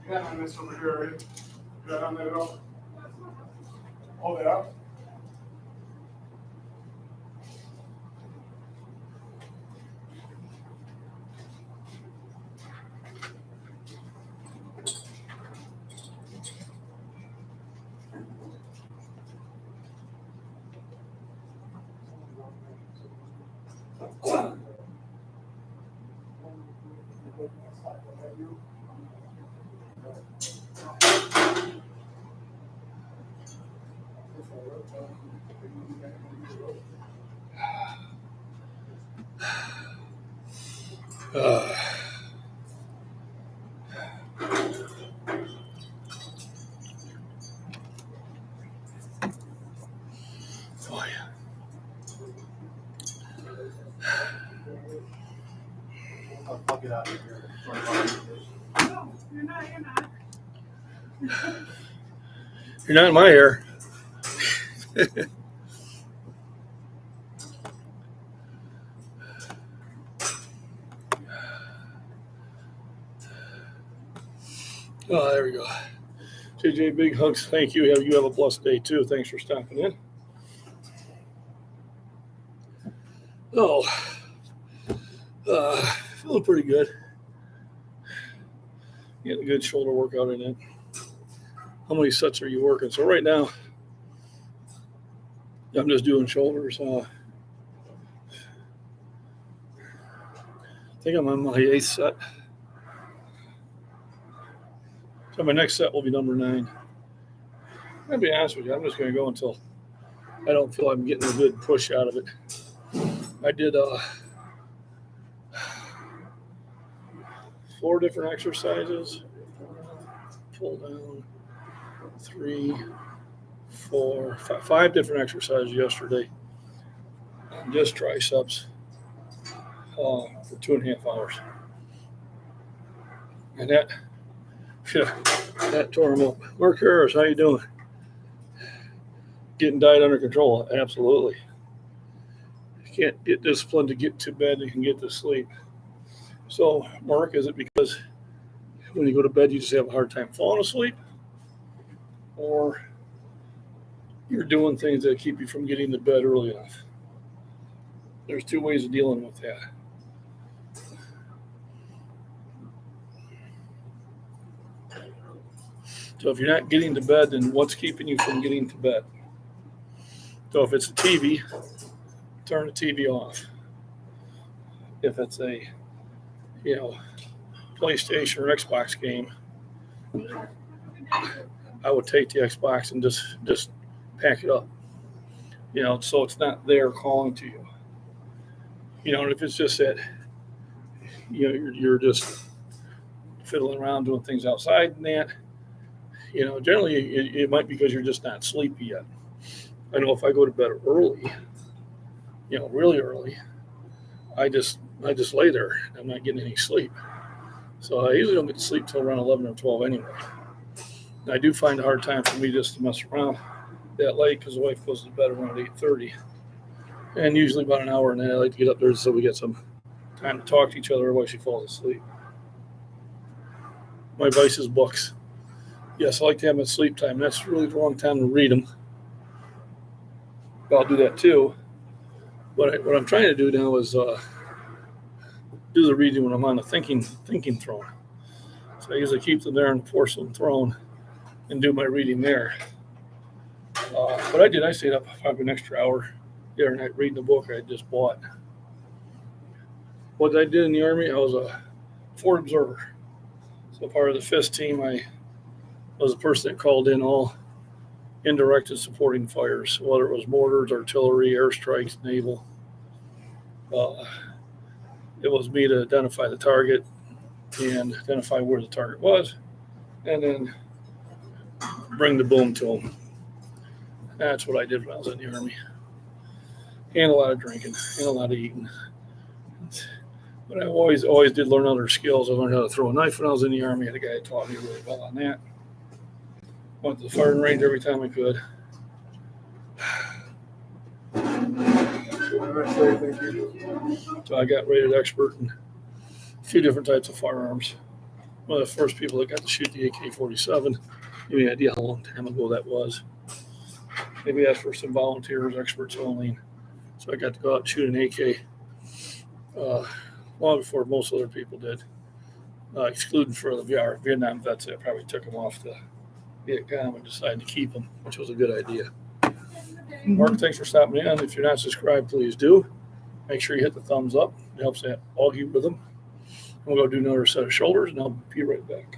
You got on this over here, right? You got on that at all? Hold it up. Oh, yeah. I'll get out of here. No, you're not. You're not in my hair. Oh, there we go. JJ, big hugs. Thank you. You have a blessed day, too. Thanks for stopping in. Oh, feeling pretty good. Getting a good shoulder workout in it. How many sets are you working? So right now, I'm just doing shoulders. I think I'm on my 8th set. So my next set will be number 9. I'm going to be honest with you. I'm just going to go until I don't feel I'm getting a good push out of it. I did 4 different exercises. Pull down 3, 4, 5 different exercises yesterday. Just triceps for 2.5 hours. And that tore him up. Mark Harris, how you doing? Getting diet under control? Absolutely. You can't get disciplined to get to bed, you can get to sleep. So, Mark, is it because when you go to bed you just have a hard time falling asleep? Or you're doing things that keep you from getting to bed early enough? There's 2 ways of dealing with that. So if you're not getting to bed, then what's keeping you from getting to bed? So if it's the TV, turn the TV off. If it's a, PlayStation or Xbox game, I would take the Xbox and just pack it up. So it's not there calling to you. And if it's just that, you're just fiddling around doing things outside and that, generally it might be because you're just not sleepy yet. I know if I go to bed early, really early, I just lay there. I'm not getting any sleep. So I usually don't get to sleep till around 11 or 12 anyway. And I do find a hard time for me just to mess around that late because the wife goes to bed around 8:30. And usually about an hour, and then I like to get up there so we get some time to talk to each other while she falls asleep. My vice is books. Yes, I like to have my sleep time. That's really the wrong time to read them. I'll do that too. But what I'm trying to do now is do the reading when I'm on the thinking throne. So I usually keep them there on the porcelain throne and do my reading there. But I stayed up probably an extra hour the other night reading the book I just bought. What I did in the Army, I was a fort observer. So part of the 5th team, I was the person that called in all indirect and supporting fires, whether it was mortars, artillery, airstrikes, naval. It was me to identify the target and identify where the target was, and then bring the boom to them. That's what I did when I was in the Army. And a lot of drinking, and a lot of eating. But I always did learn other skills. I learned how to throw a knife when I was in the Army. I had a guy that taught me really well on that. Went to the firing range every time I could. So I got rated expert in a few different types of firearms. One of the first people that got to shoot the AK-47. Give me an idea how long time ago that was. Maybe asked for some volunteers, experts only. So I got to go out and shoot an AK long before most other people did, excluding for the Vietnam vets. I probably took them off the Vietcong and decided to keep them, which was a good idea. Mark, thanks for stopping in. If you're not subscribed, please do. Make sure you hit the thumbs up. It helps that argue with them. We'll go do another set of shoulders, and I'll be right back.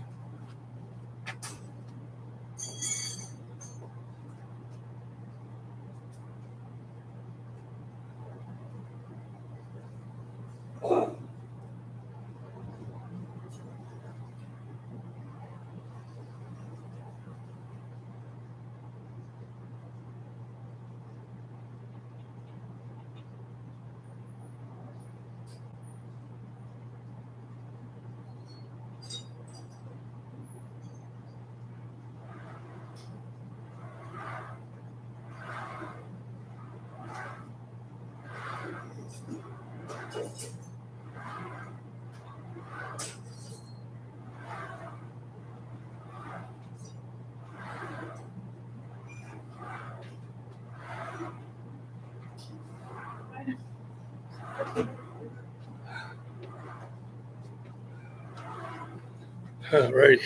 All righty.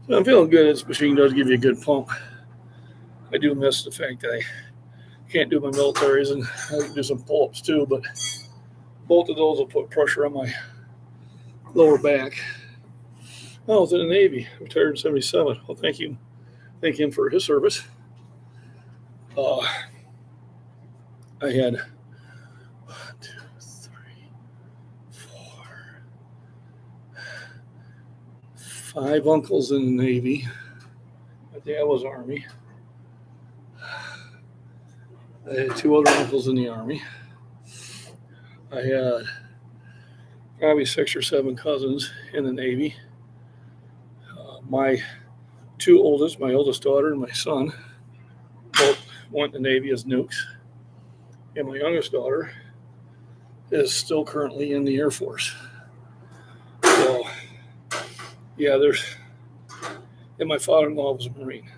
So I'm feeling good. This machine does give you a good pump. I do miss the fact that I can't do my militaries, and I can do some pull-ups too, but both of those will put pressure on my lower back. Oh, I was in the Navy, retired in 77. Well, thank you. Thank him for his service. I had 1, 2, 3, 4, 5 uncles in the Navy. My dad was Army. I had 2 other uncles in the Army. I had probably 6 or 7 cousins in the Navy. My 2 oldest, my oldest daughter and my son, both went in the Navy as nukes. And my youngest daughter is still currently in the Air Force. So, yeah, and my father-in-law was a Marine.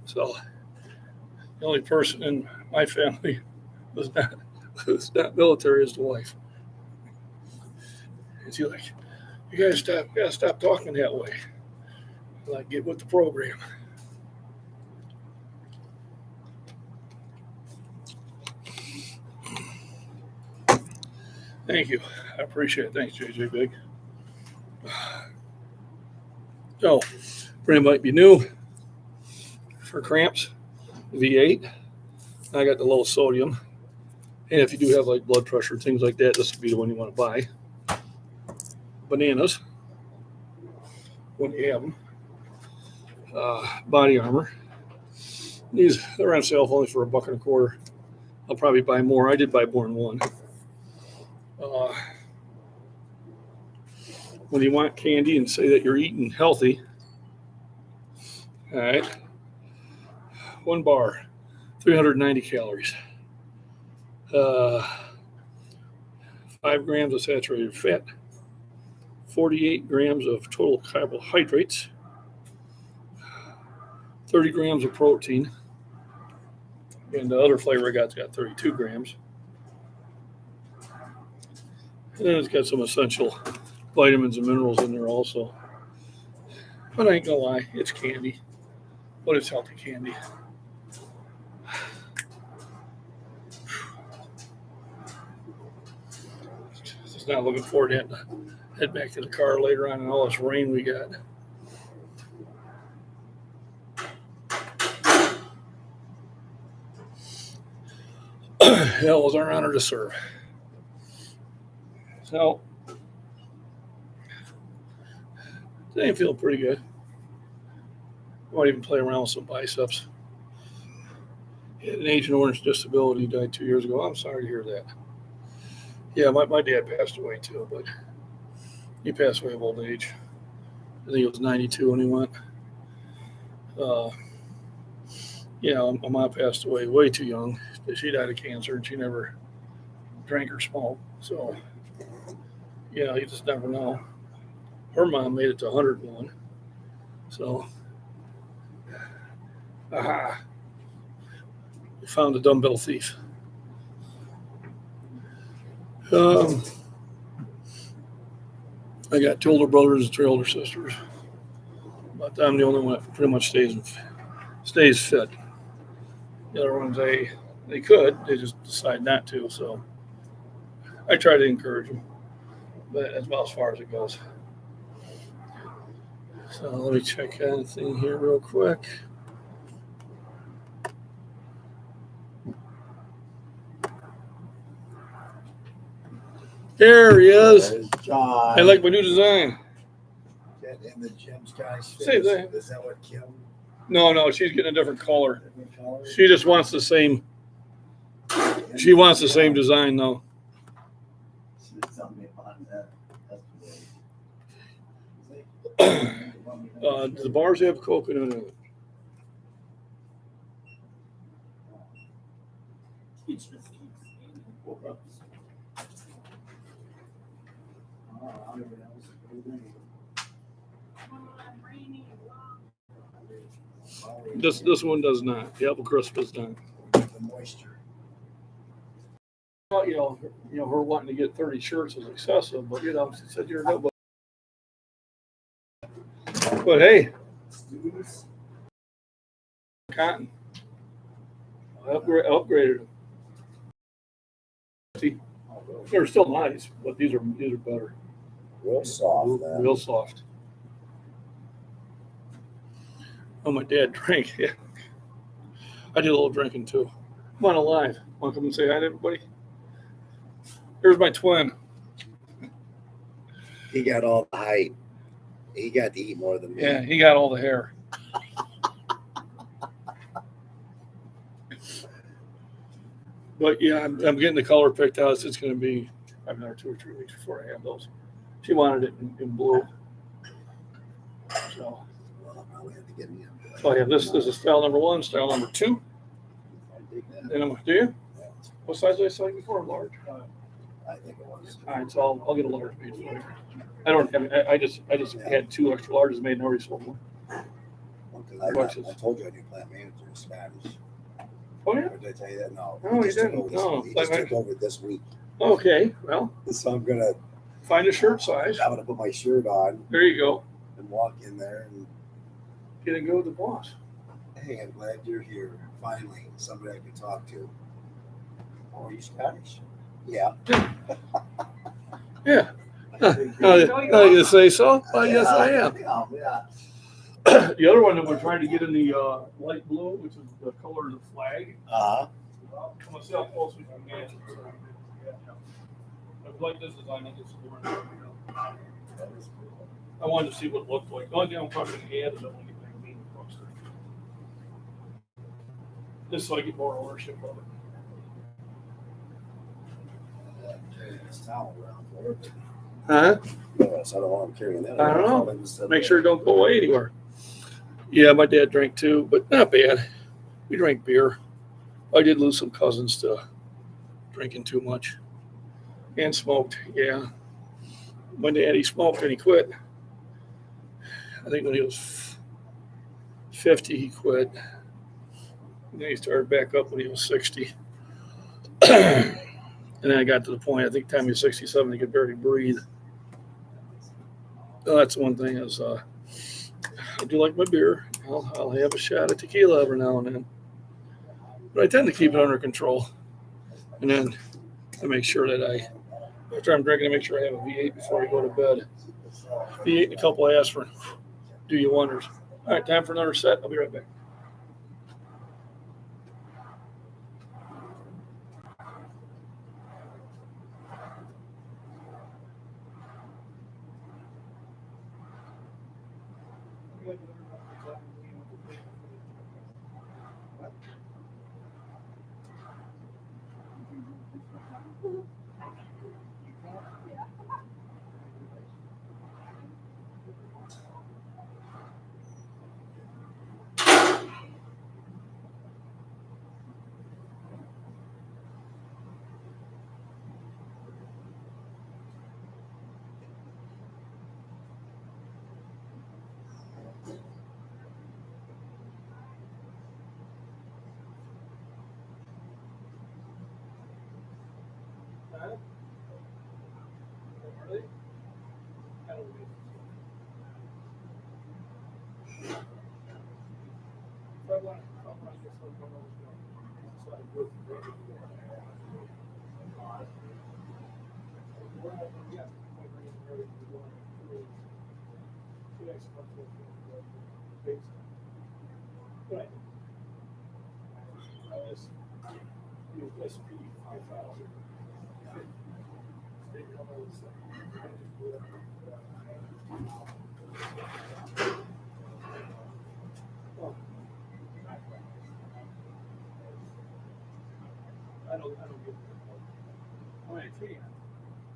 So, the only person in my family was not military is the wife. And she's like, you gotta stop talking that way. Like, get with the program. Thank you. I appreciate it. Thanks, JJ Big. So, for anybody might be new, for cramps, V8. I got the low sodium. And if you do have like blood pressure, things like that, this would be the one you want to buy. Bananas, when you have them. Body armor. They're on sale only for $1.25. I'll probably buy more. I did buy more than one. When you want candy and say that you're eating healthy, all right, 1 bar, 390 calories, 5 grams of saturated fat, 48 grams of total carbohydrates, 30 grams of protein, and the other flavor I got's got 32 grams. And then it's got some essential vitamins and minerals in there also. But I ain't gonna lie, it's candy. But it's healthy candy. Just not looking forward to head back to the car later on in all this rain we got. It was our honor to serve. So, today I'm feeling pretty good. I might even play around with some biceps. An Agent Orange disability, died 2 years ago. I'm sorry to hear that. Yeah, my dad passed away too, but he passed away of old age. I think it was 92 when he went. Yeah, my mom passed away way too young. She died of cancer, and she never drank or smoked. So, yeah, you just never know. Her mom made it to 101. So, aha. We found a dumbbell thief. I got 2 older brothers and 3 older sisters. But I'm the only one that pretty much stays fit. The other ones, they could. They just decide not to. So I try to encourage them. But that's about as far as it goes. So let me check anything here real quick. There he is. There's John. I like my new design. And the Jim's guy's face. Same thing. Is that what Kim? No, she's getting a different color. Different color? She just wants the same. She wants the same design though. Tell me about that. That's The bars have coconut in it. This one does not. The apple crisp does not. the moisture. You know, her wanting to get 30 shirts is excessive, but she said you're nobody. But hey, cotton. Upgraded them. See, they're still nice, but these are better. Real soft, man. Real soft. Oh, my dad drank. Yeah. I did a little drinking too. I'm on a live. Want to come and say hi to everybody? Here's my twin. He got all the height. He got to eat more than me. Yeah, he got all the hair. But yeah, I'm getting the color picked out. It's going to be another 2 or 3 weeks before I have those. She wanted it in blue. So, Well, I'll probably have to get me up. so I have this. This is style number 1, style number 2. I dig that. And do you? What size did I say before? Large. I think it was. All right, so I'll get a large made for you. I don't have. I just had 2 extra larges made and already sold one. Because I told you I knew plant manager in Spanish. Oh yeah. Or did I tell you that? No. No, He you just took didn't. over this- No, He plant just took over this week. Okay. Well, So I'm gonna find a shirt size. put my shirt on There you go. and walk in there and Get and go with the boss. hey, I'm glad you're here. Finally, somebody I can talk to. Oh, are you Spanish? Yeah. Yeah. You say so? Well, yes, I am. Yeah. The other one that we're trying to get in the light blue, which is the color of the flag. Uh-huh. I'm gonna see how close we can get. I like this design. I just I wanted to see what it looked like. The only thing I'm probably gonna add is I want to get MacBean across there. Just so I get more ownership of it. This towel around for it. Huh? Yes, I don't want him carrying that. I don't know. I just said Make that. sure it don't go away anywhere. Yeah, my dad drank too, but not bad. We drank beer. I did lose some cousins to drinking too much. And smoked, yeah. My dad, he smoked and he quit. I think when he was 50, he quit. And then he started back up when he was 60. And then I got to the point, I think time he was 67, he could barely breathe. So that's one thing is, I do like my beer. I'll have a shot of tequila every now and then. But I tend to keep it under control. And then I make sure that after I'm drinking, I make sure I have a V8 before I go to bed. V8 and a couple of aspirin. Do you wonders. All right, time for another set. I'll be right back. I don't get it. Oh, I can.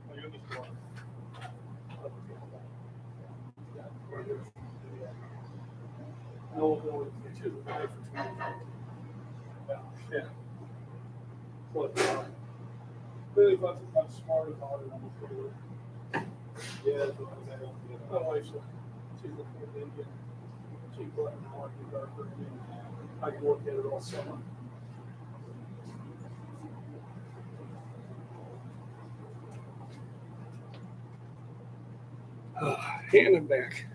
Well, you'll just go on. No, it's just a knife for 25. Yeah. But really, if I'm smart about it, I'm okay with it. Yeah, that's what I don't get. My wife's she's looking at Indian. She bought it more in the darker. I can work at it all summer. Hand and back.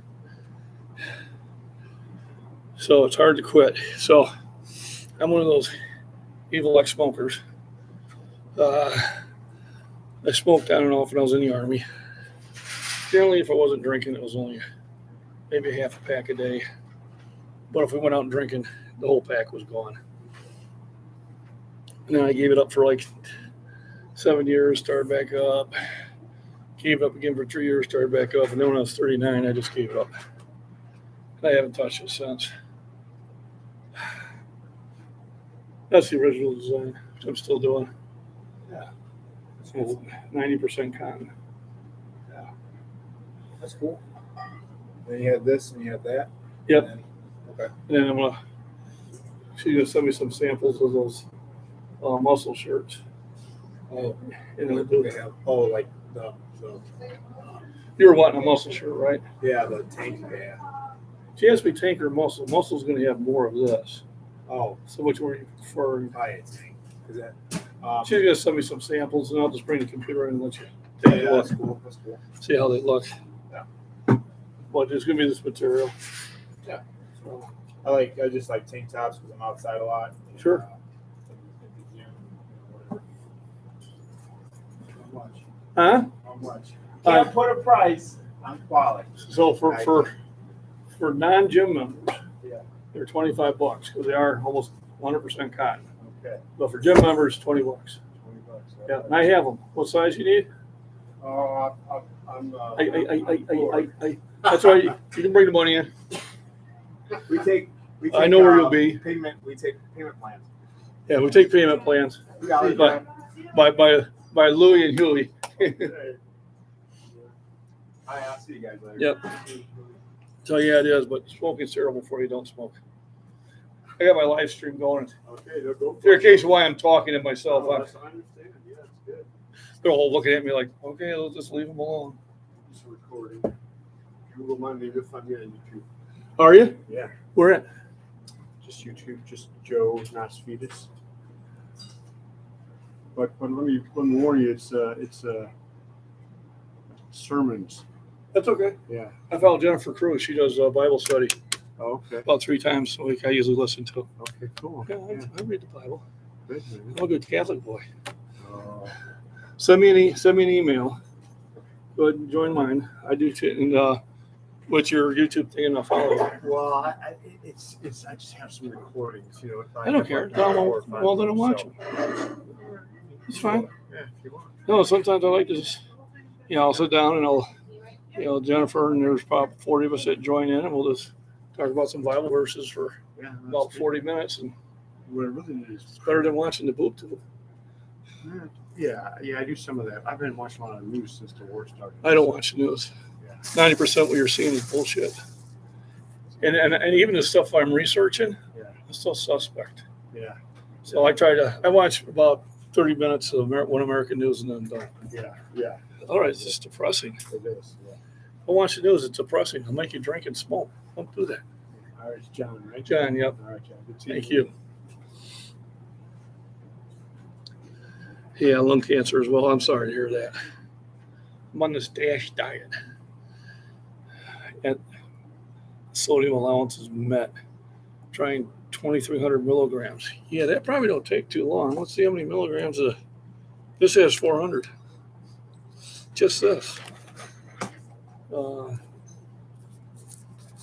So it's hard to quit. So I'm one of those evil ex-smokers. I smoked on and off when I was in the Army. Generally, if I wasn't drinking, it was only maybe a half a pack a day. But if we went out drinking, the whole pack was gone. And then I gave it up for like 7 years, started back up. Gave it up again for 3 years, started back up. And then when I was 39, I just gave it up. And I haven't touched it since. That's the original design, which I'm still doing. Yeah. It's 90% cotton. Yeah. That's cool. Then you had this and you had that. Yep. And then, okay. And then I'm gonna. She's gonna send me some samples of those muscle shirts. Oh, And then they have, like the you were wanting a muscle shirt, right? yeah, the tank. Yeah. She asked me tank or muscle. Muscle's gonna have more of this. Oh, So which one are you preferring? probably a tank. Is that? She's gonna send me some samples, and I'll just bring the computer in and let you take a Yeah, look, that's cool. That's cool. see how they look. Yeah. But there's gonna be this material. Yeah. So, I just like tank tops because I'm outside a lot. Sure. How much? huh? How much? Uh, Can't put a price on quality. So for non-gym members, Yeah. they're $25 because they are almost 100% cotton. Okay. But for gym members, $20. $20. Yeah, and I have them. What size you need? Oh, I'm. I. That's right. You can bring the money in. We take. I know where you'll be. Payment. We take payment plans. Yeah, we take payment plans We got it. by Louie and Huey. I'll see you guys later. Yep. So yeah, it is. But smoking's terrible for you. Don't smoke. I got my live stream going. Okay, they'll go. In case why I'm talking to myself, I understand. Yeah, it's good. they're all looking at me like, okay, let's just leave them alone. Just recording. Google Monday, you'll find me on YouTube. Are you? Yeah. Where at? Just YouTube, just Joe Nosfetus. But let me warn you, it's sermons. That's okay. Yeah. I follow Jennifer Cruz. She does Bible study Oh, okay. about 3 times a week. I usually listen to. Okay, cool. Yeah, I read the Bible. Good, man. I'm a good Catholic boy. Uh, Send me an email. Go ahead and join mine. I do too. And what's your YouTube thing? And I'll follow you. well, I just have some recordings, you know. I don't care. Well, then I'm watching. It's fine. Yeah, if you want. No, sometimes I like to just, I'll sit down and I'll, Jennifer and there's probably 40 of us that join in and we'll just talk about some Bible verses for Yeah, that's about good. 40 minutes. And What it really is. it's better than watching the boob tube. Yeah, I do some of that. I've been watching a lot of news since the war started. I don't watch the news. Yeah. 90% what you're seeing is bullshit. And even the stuff I'm researching, Yeah. it's still suspect. Yeah. So I watch about 30 minutes of One American News and then I'm done. Yeah. All right, it's just depressing. It is. Yeah. I watch the news, it's depressing. It'll make you drink and smoke. Don't do that. All right, it's John, right? John, yep. All right, John. Good to Thank you. Yeah, lung cancer as well. I'm sorry to hear that. I'm on this DASH diet. And sodium allowance is met. Trying 2,300 milligrams. Yeah, that probably don't take too long. Let's see how many milligrams of this has 400. Just this.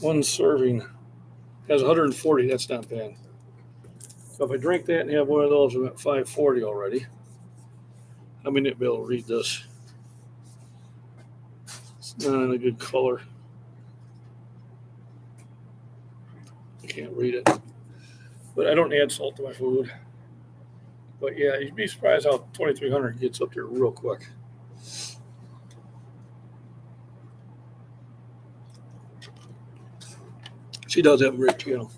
One serving has 140. That's not bad. So if I drink that and have one of those, I'm at 540 already. I mean, it'd be able to read this. It's not in a good color. I can't read it. But I don't add salt to my food. But yeah, you'd be surprised how 2,300 gets up here real quick. She does have a great channel.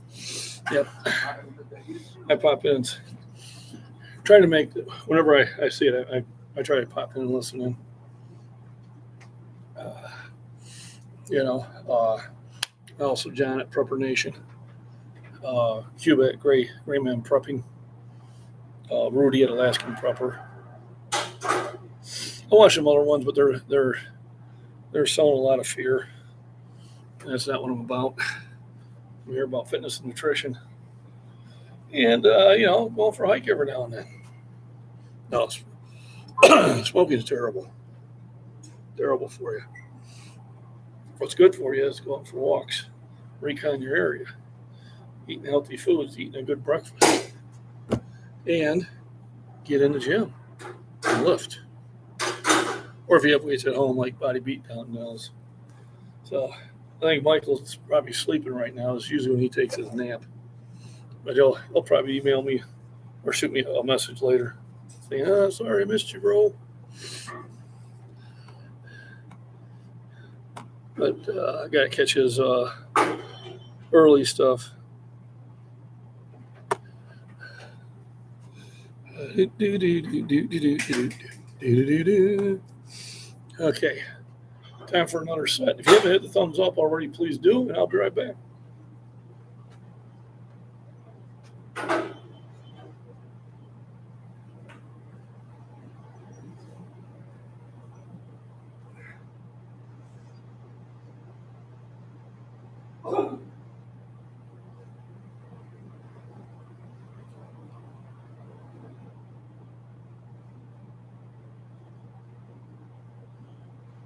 Yep. I pop in. Trying to make, whenever I see it, I try to pop in and listen in. Also John at Prepper Nation. Cuba at Gray Man Prepping. Rudy at Alaskan Prepper. I watch some other ones, but they're selling a lot of fear. And that's not what I'm about. We hear about fitness and nutrition. And, going for a hike every now and then. No, smoking is terrible. Terrible for you. What's good for you is going for walks, recon your area, eating healthy foods, eating a good breakfast, and get in the gym and lift. Or if you have weights at home, like body beat down mills. So I think Michael's probably sleeping right now. It's usually when he takes his nap. But he'll probably email me or shoot me a message later saying, sorry, I missed you, bro. But I got to catch his early stuff. Okay, time for another set. If you haven't hit the thumbs up already, please do, and I'll be right back.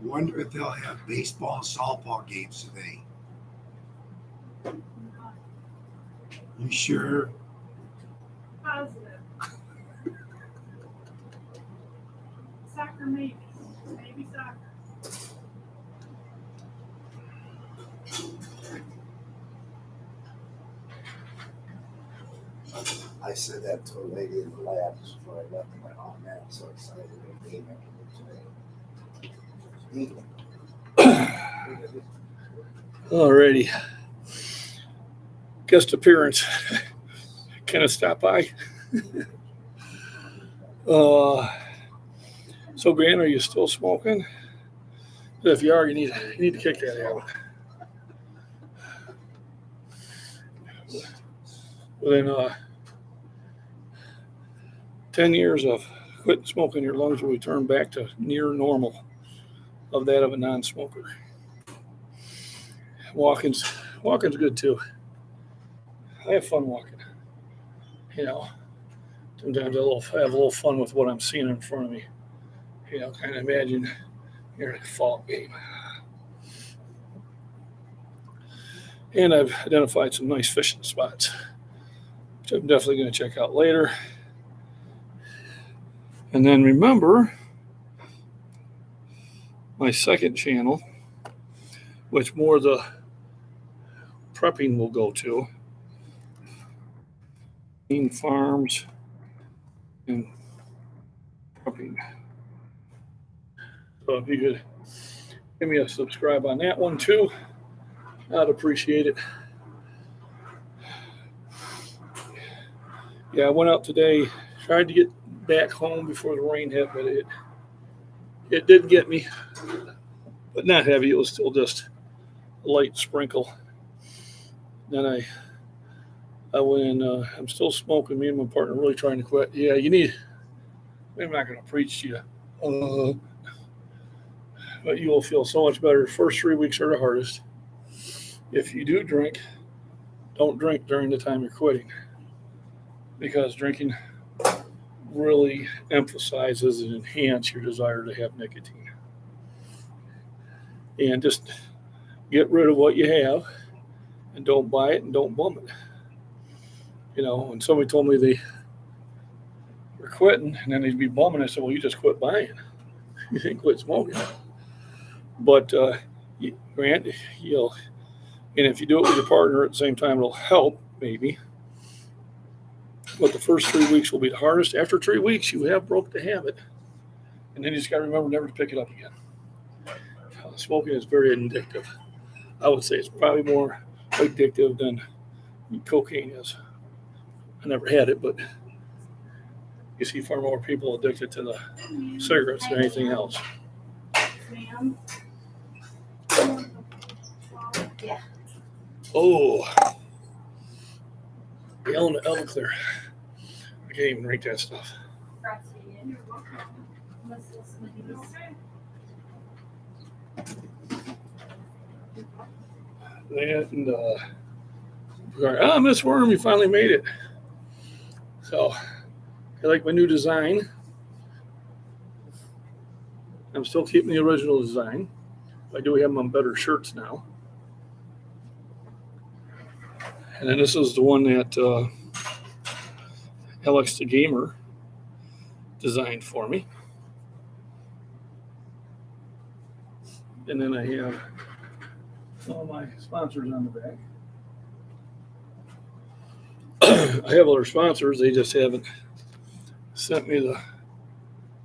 Wonder if they'll have baseball and softball games today. You sure? Positive. Soccer maybe. Maybe soccer. I said that to a lady in the lab just before I left. I went, oh man, I'm so excited about game today. Alrighty. Guest appearance. Can I stop by? So, Grant, are you still smoking? If you are, you need to kick that habit. Within 10 years of quitting smoking, your lungs will return back to near normal of that of a non-smoker. Walking's good too. I have fun walking. Sometimes I have a little fun with what I'm seeing in front of me. Kind of imagine you're in a fall game. And I've identified some nice fishing spots, which I'm definitely going to check out later. And then remember my second channel, which more the prepping will go to. Farms and prepping. So if you could give me a subscribe on that one too, I'd appreciate it. Yeah, I went out today, tried to get back home before the rain hit, but it didn't get me. But not heavy, it was still just a light sprinkle. Then I went in, I'm still smoking. Me and my partner are really trying to quit. Yeah, I'm not going to preach to you. But you will feel so much better. The first 3 weeks are the hardest. If you do drink, don't drink during the time you're quitting. Because drinking really emphasizes and enhances your desire to have nicotine. And just get rid of what you have and don't buy it and don't bum it. When somebody told me they were quitting and then they'd be bumming, I said, well, you just quit buying. You didn't quit smoking. But, Grant, and if you do it with your partner at the same time, it'll help, maybe. But the first 3 weeks will be the hardest. After 3 weeks, you have broke the habit. And then you just got to remember never to pick it up again. Smoking is very addictive. I would say it's probably more addictive than cocaine is. I never had it, but you see far more people addicted to the cigarettes than anything else. Ma'am. Yeah. Oh, the Everclear. I can't even drink that stuff. You're welcome. Unless it's okay. And Miss Worm, you finally made it. So, I like my new design. I'm still keeping the original design. I do have them on better shirts now. And then this is the one that Alex the Gamer designed for me. And then I have all my sponsors on the back. I have other sponsors, they just haven't sent me the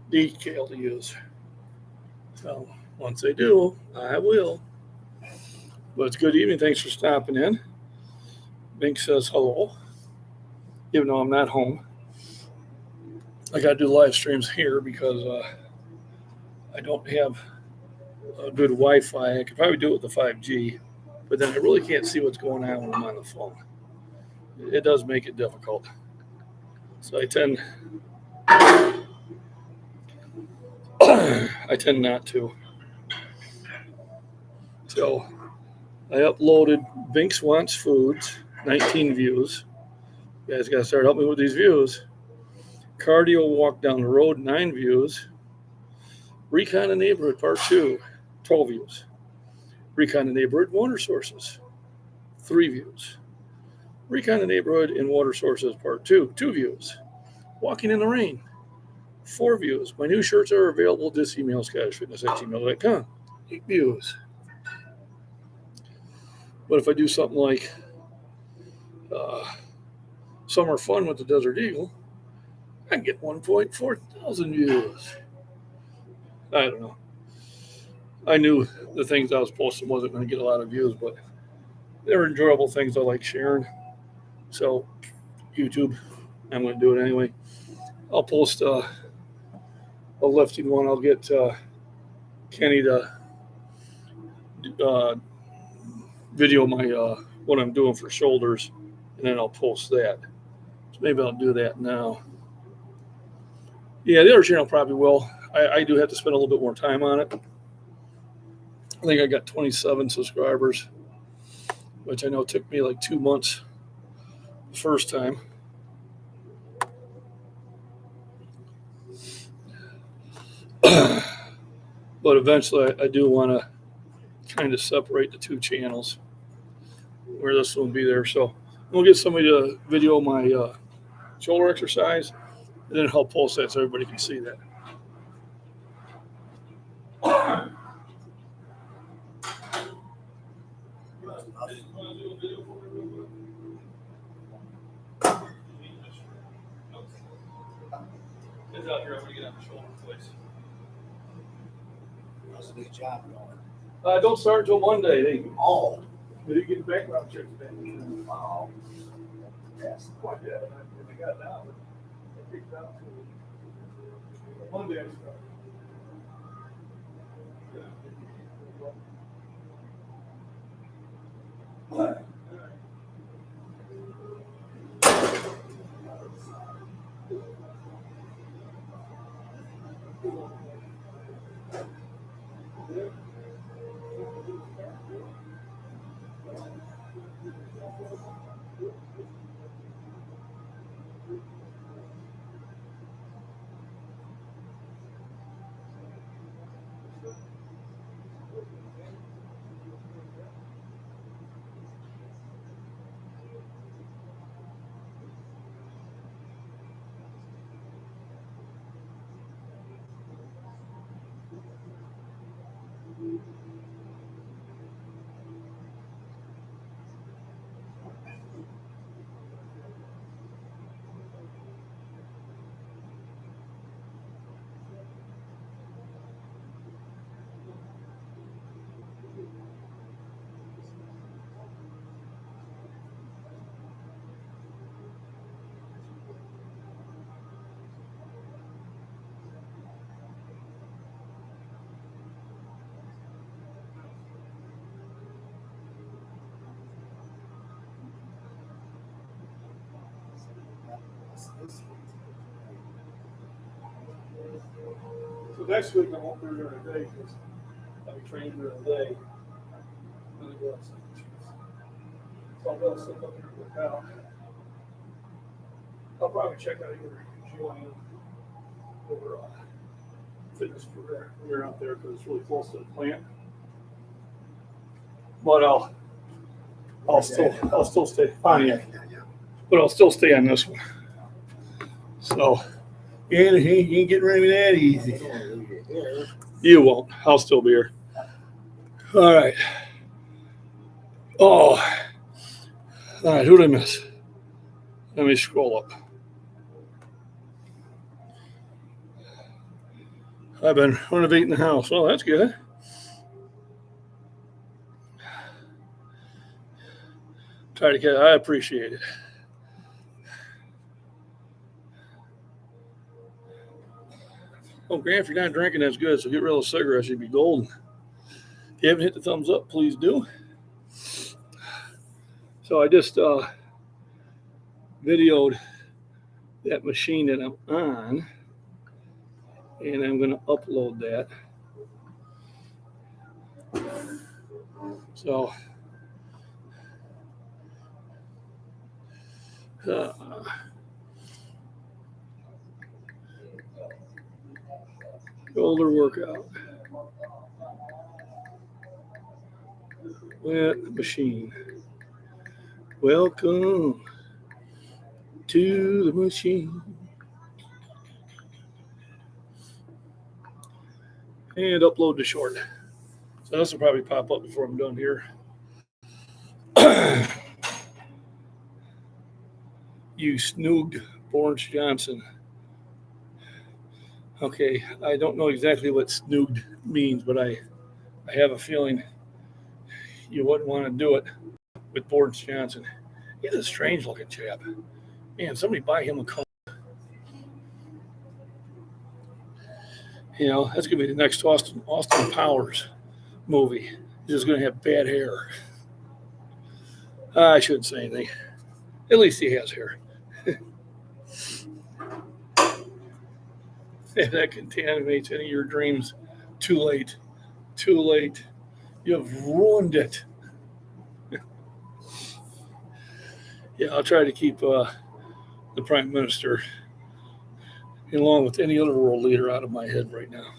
decal to use. So once they do, I will. But it's good evening. Thanks for stopping in. Bink says hello, even though I'm not home. I got to do live streams here because I don't have a good Wi-Fi. I could probably do it with the 5G, but then I really can't see what's going on when I'm on the phone. It does make it difficult. So I tend not to. So I uploaded Binks Wants Foods, 19 views. You guys got to start helping me with these views. Cardio Walk Down the Road, 9 views. Recon the Neighborhood Part 2, 12 views. Recon the Neighborhood Water Sources, 3 views. Recon the Neighborhood in Water Sources Part 2, 2 views. Walking in the Rain, 4 views. My new shirts are available. Just email scottishfitness@gmail.com, 8 views. But if I do something like Summer Fun with the Desert Eagle, I can get 1.4 thousand views. I don't know. I knew the things I was posting wasn't going to get a lot of views, but they're enjoyable things I like sharing. So, YouTube, I'm going to do it anyway. I'll post a lifting one. I'll get Kenny to video my what I'm doing for shoulders, and then I'll post that. So maybe I'll do that now. Yeah, the other channel probably will. I do have to spend a little bit more time on it. I think I got 27 subscribers, which I know took me like 2 months the first time. But eventually I do want to kind of separate the 2 channels where this one will be there. So we'll get somebody to video my shoulder exercise, and then I'll post that so everybody can see that. It's out here. I'm going to get on the shoulder, please. How's the new job going? Don't start until Monday. Did he get background checks back? Wow. Yes. Quite yet. They got it out. They picked it out. Monday I started. So next week I won't be during the day because I'll be training during the day. I'm gonna go outside. So I'll be able to slip up here and work out. I'll probably check out either Joanne or Fitness for we're out there because it's really close to the plant. But I'll still stay on you. But I'll still stay on this one. So and he ain't getting rid of me that easy. You won't. I'll still be here. All right. Oh. All right, who did I miss? Let me scroll up. I've been renovating the house. Well, that's good. Try to get. I appreciate it. Oh, Grant, if you're not drinking, that's good. So get rid of the cigarettes. You'd be golden. If you haven't hit the thumbs up, please do. So I just videoed that machine that I'm on, and I'm going to upload that. So shoulder workout with the machine. Welcome to the machine. And upload the short. So this will probably pop up before I'm done here. You snooged Boris Johnson. Okay, I don't know exactly what snooged means, but I have a feeling you wouldn't want to do it with Boris Johnson. He's a strange looking chap. Man, somebody buy him a comb. You know, that's going to be the next Austin Powers movie. He's just going to have bad hair. I shouldn't say anything. At least he has hair. If that contaminates any of your dreams, too late. Too late. You have ruined it. Yeah, I'll try to keep the Prime Minister, along with any other world leader, out of my head right now.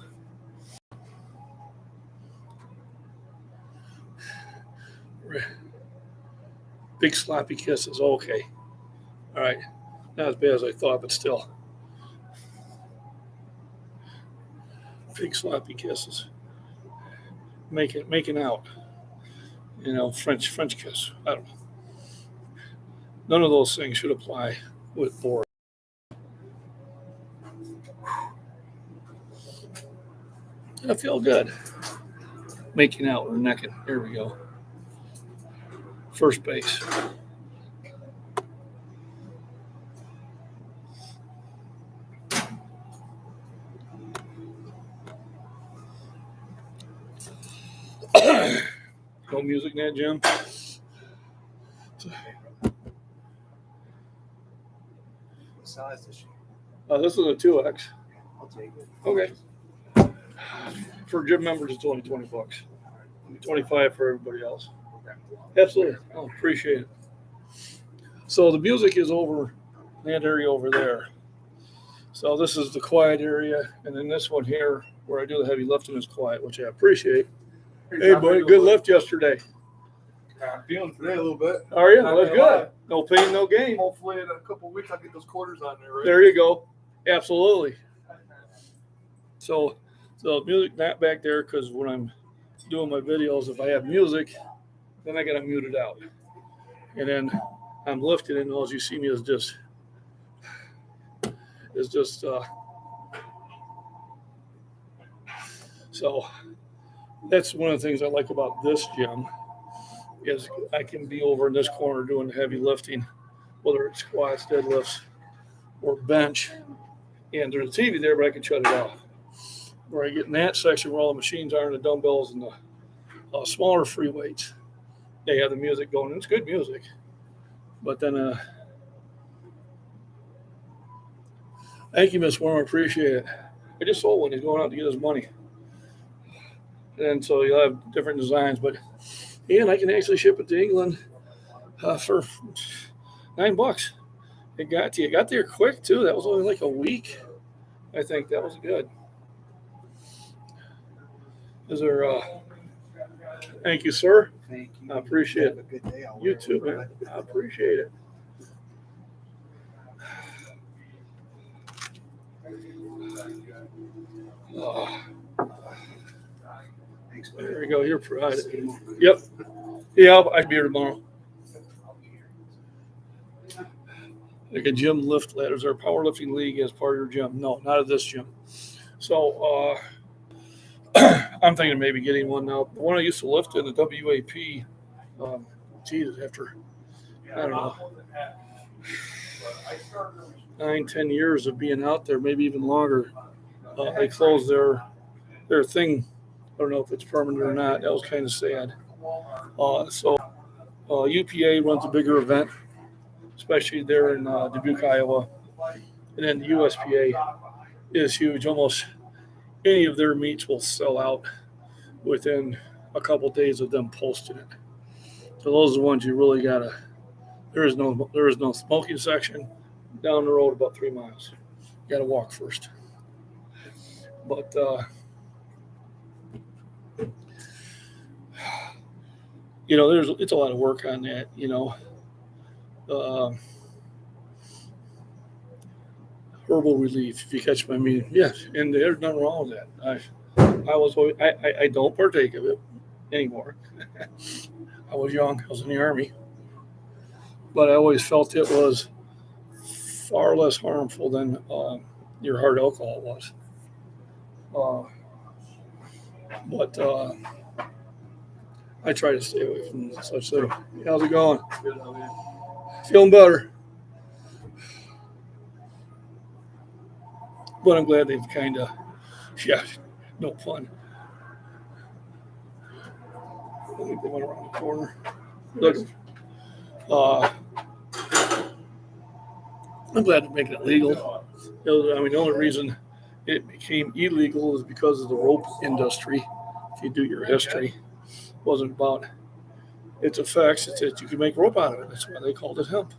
Big sloppy kisses. Okay. All right. Not as bad as I thought, but still. Big sloppy kisses. Making out. You know, French kiss. I don't know. None of those things should apply with Boris. I feel good. Making out or necking. Here we go. First base. No music in that, Jim? What size is she? This is a 2X. I'll take it. Okay. For gym members, it's only $20. $25 for everybody else. Absolutely. I appreciate it. So the music is over that area over there. So this is the quiet area. And then this one here, where I do the heavy lifting, is quiet, which I appreciate. Hey, buddy, good lift yesterday. I'm feeling today a little bit. Are you? Well, that's good. No pain, no gain. Hopefully in a couple of weeks I'll get those quarters on there, right? There you go. Absolutely. So music not back there, because when I'm doing my videos, if I have music, then I got to mute it out. And then I'm lifting, and all you see me is just so that's one of the things I like about this gym is I can be over in this corner doing heavy lifting, whether it's squats, deadlifts, or bench. And there's a TV there, but I can shut it off. Where I get in that section where all the machines are and the dumbbells and the smaller free weights, they have the music going. And it's good music. But then, thank you, Miss Worm. I appreciate it. I just sold one. He's going out to get his money. And so you'll have different designs. But, and I can actually ship it to England. for $9. It got to you. It got there quick too. That was only like a week. I think that was good. Is there? Thank you, sir. Thank you. I appreciate Have a good day. I'll You wear too, it. man. I appreciate it. Oh, Thanks, there buddy. we go. You're provided. See you tomorrow. Yep. Yeah, I'd be here tomorrow. Like a gym lift ladders or powerlifting league as part of your gym. No, not at this gym. So I'm thinking of maybe getting one now. The one I used to lift in the WAP, Jesus, after I don't know 9-10 years of being out there, maybe even longer, they closed their thing. I don't know if it's permanent or not. That was kind of sad. So UPA runs a bigger event, especially there in Dubuque, Iowa. And then the USPA is huge. Almost any of their meets will sell out within a couple of days of them posting it. So those are the ones you really gotta. There is no smoking section down the road about 3 miles. You gotta walk first. But it's a lot of work on that. Herbal relief, if you catch my meaning. Yes, and there's nothing wrong with that. I don't partake of it anymore. I was young. I was in the Army. But I always felt it was far less harmful than your hard alcohol was. But I try to stay away from such things. How's it going? Feeling better. But I'm glad they've kind of, no fun. I think they went around the corner. Look, I'm glad they're making it legal. The only reason it became illegal is because of the rope industry. If you do your history, it wasn't about its effects. It's that you can make rope out of it. That's why they called it hemp.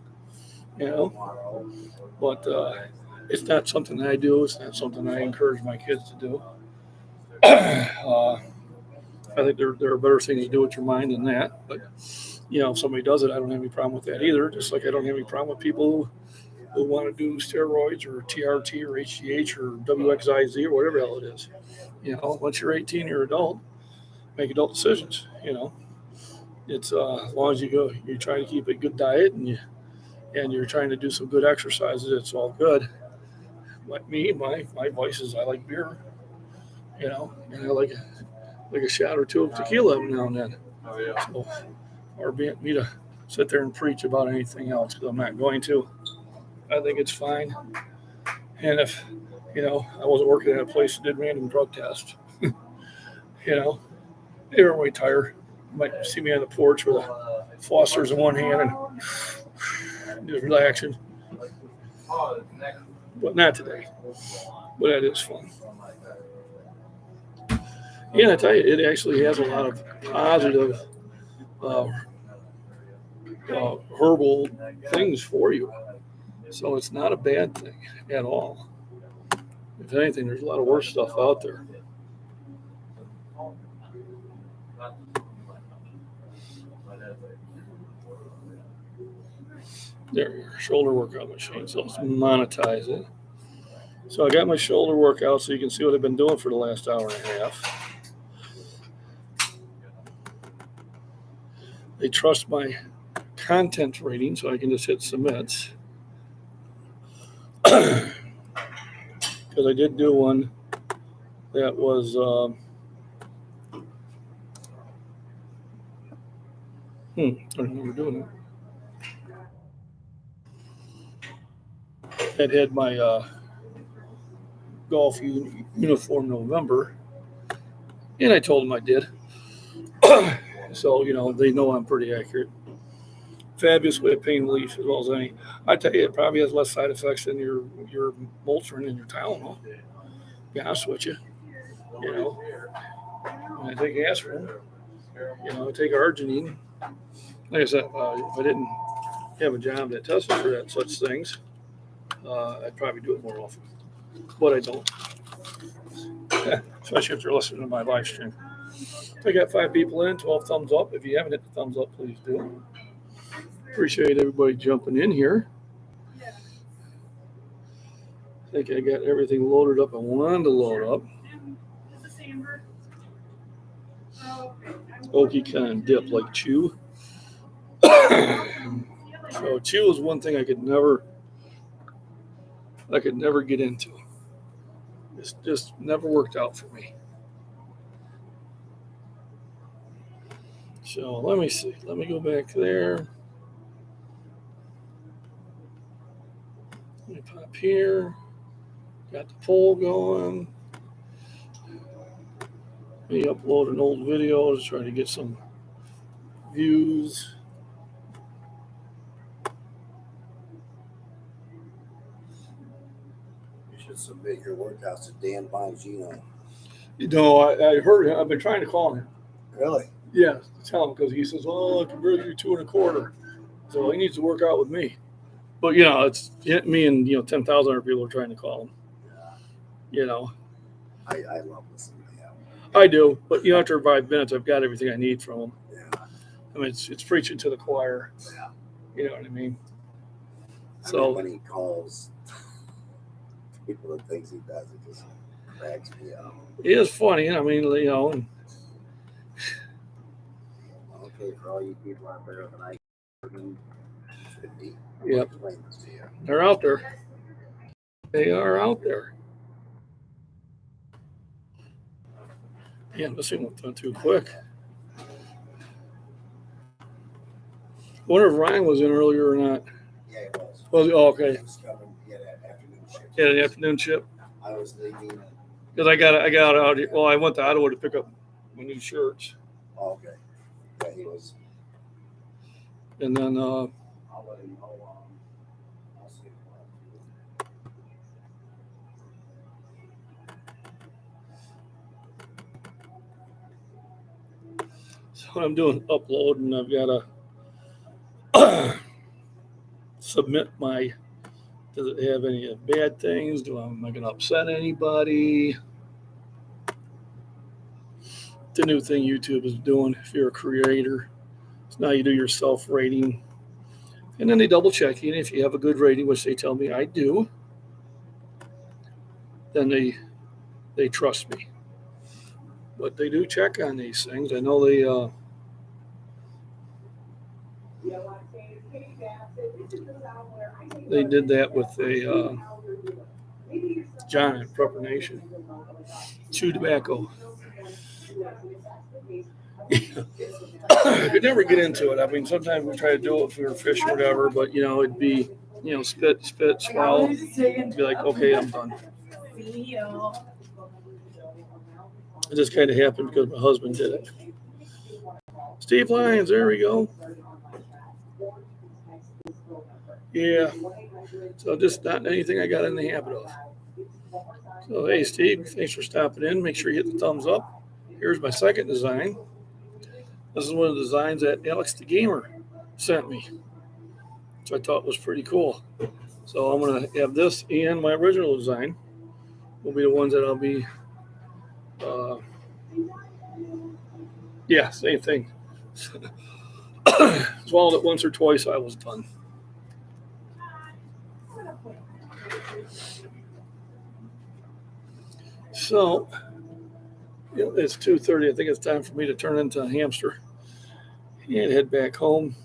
But it's not something that I do. It's not something I encourage my kids to do. I think there are better things to do with your mind than that. But if somebody does it, I don't have any problem with that either. Just like I don't have any problem with people who want to do steroids or TRT or HGH or WXIZ or whatever the hell it is. Once you're 18, you're an adult. Make adult decisions. It's as long as you try to keep a good diet and you're trying to do some good exercises, it's all good. Like me, my vice is I like beer, and I like a shot or two of tequila every now and then. Oh, yeah. So, or be me to sit there and preach about anything else because I'm not going to. I think it's fine. And if I wasn't working at a place that did random drug tests, they were way tired. You might see me on the porch with a Foster's in one hand and just relaxing. But not today. But that is fun. Yeah, I tell you, it actually has a lot of positive herbal things for you. So it's not a bad thing at all. If anything, there's a lot of worse stuff out there. There, your shoulder workout machine. So let's monetize it. So I got my shoulder workout so you can see what I've been doing for the last hour and a half. They trust my content rating, so I can just hit submit. Because I did do one that was I don't remember doing it. That had my golf uniform November, and I told them I did. So they know I'm pretty accurate. Fabulous way of pain relief as well as any. I tell you, it probably has less side effects than your Motrin and your Tylenol. To be honest with you, when I take aspirin, I take arginine. like I said, if I didn't have a job that tested for that such things, I'd probably do it more often. But I don't. Especially if they're listening to my live stream. I got 5 people in, 12 thumbs up. If you haven't hit the thumbs up, please do. Appreciate everybody jumping in here. I think I got everything loaded up I wanted to load up. Okie Con dip like chew. So chew is one thing I could never get into. It's just never worked out for me. So let me see. Let me go back there. Let me pop here. Got the poll going. Let me upload an old video to try to get some views. You should submit your workouts to Dan Bongino. You know, I heard him. I've been trying to call him. Really? Yeah, tell him because he says, "Oh, I can barely do 2 1/4." So he needs to work out with me. But you know, it's me and 10,000 other people are trying to call him. Yeah. You know, I love listening to him. I do, but after 5 minutes, I've got everything I need from him. Yeah. I mean, it's preaching to the choir. Yeah. You know what I mean? I So mean, when he calls people the things he does, it just cracks me up. it is funny. I mean, and Okay, for all you people out there with an IQ 50, Yep. explain this to you. they're out there. They are out there. Yeah, this thing went too quick. I wonder if Ryan was in earlier or not. Yeah, it was. Was he? Oh, okay. He was coming. He had that afternoon shift. Yeah, the afternoon chip. I was leaving. Because I got out here. Well, I went to Ottawa to pick up my new shirts. Oh, okay. Yeah, he was. And then I'll let him know. I'll see him. so I'm doing upload, and I've got to submit my. Does it have any bad things? Am I going to upset anybody? The new thing YouTube is doing if you're a creator. So now you do your self-rating. And then they double check you. And if you have a good rating, which they tell me I do, then they trust me. But they do check on these things. I know they did that with a John at Prepper Nation. Chew tobacco. I could never get into it. I mean, sometimes we try to do it if we were fishing or whatever, but it'd be, spit, swallow. Be like, okay, I'm done. It just kind of happened because my husband did it. Steve Lyons, there we go. Yeah. So just not anything I got in the habit of. So, hey, Steve, thanks for stopping in. Make sure you hit the thumbs up. Here's my second design. This is one of the designs that Alex the Gamer sent me, which I thought was pretty cool. So I'm going to have this and my original design will be the ones that I'll be, same thing. Swallowed it once or twice, I was done. So, it's 2:30. I think it's time for me to turn into a hamster and head back home.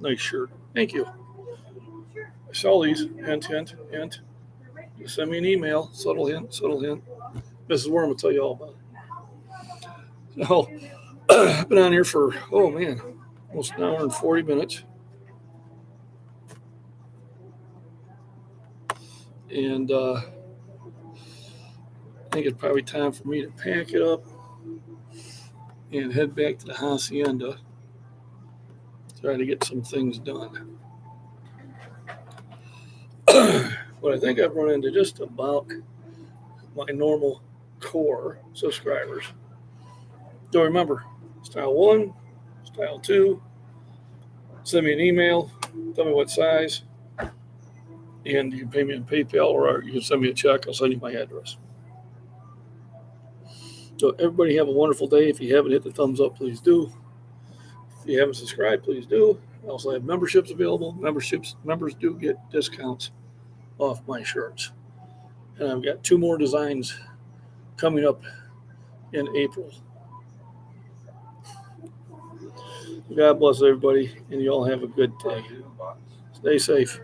Nice shirt. Thank you. I saw these. Hint. Just send me an email. Subtle hint. Mrs. Worm will tell you all about it. So, I've been on here for, almost an hour and 40 minutes. And I think it's probably time for me to pack it up and head back to the hacienda. Try to get some things done. But I think I've run into just about my normal core subscribers. So remember, Style 1, Style 2, Send me an email. Tell me what size. And you can pay me in PayPal or you can send me a check. I'll send you my address. So everybody have a wonderful day. If you haven't hit the thumbs up, please do. If you haven't subscribed, please do. I also have memberships available. Members do get discounts off my shirts. And I've got 2 more designs coming up in April. God bless everybody, and you all have a good day. Stay safe.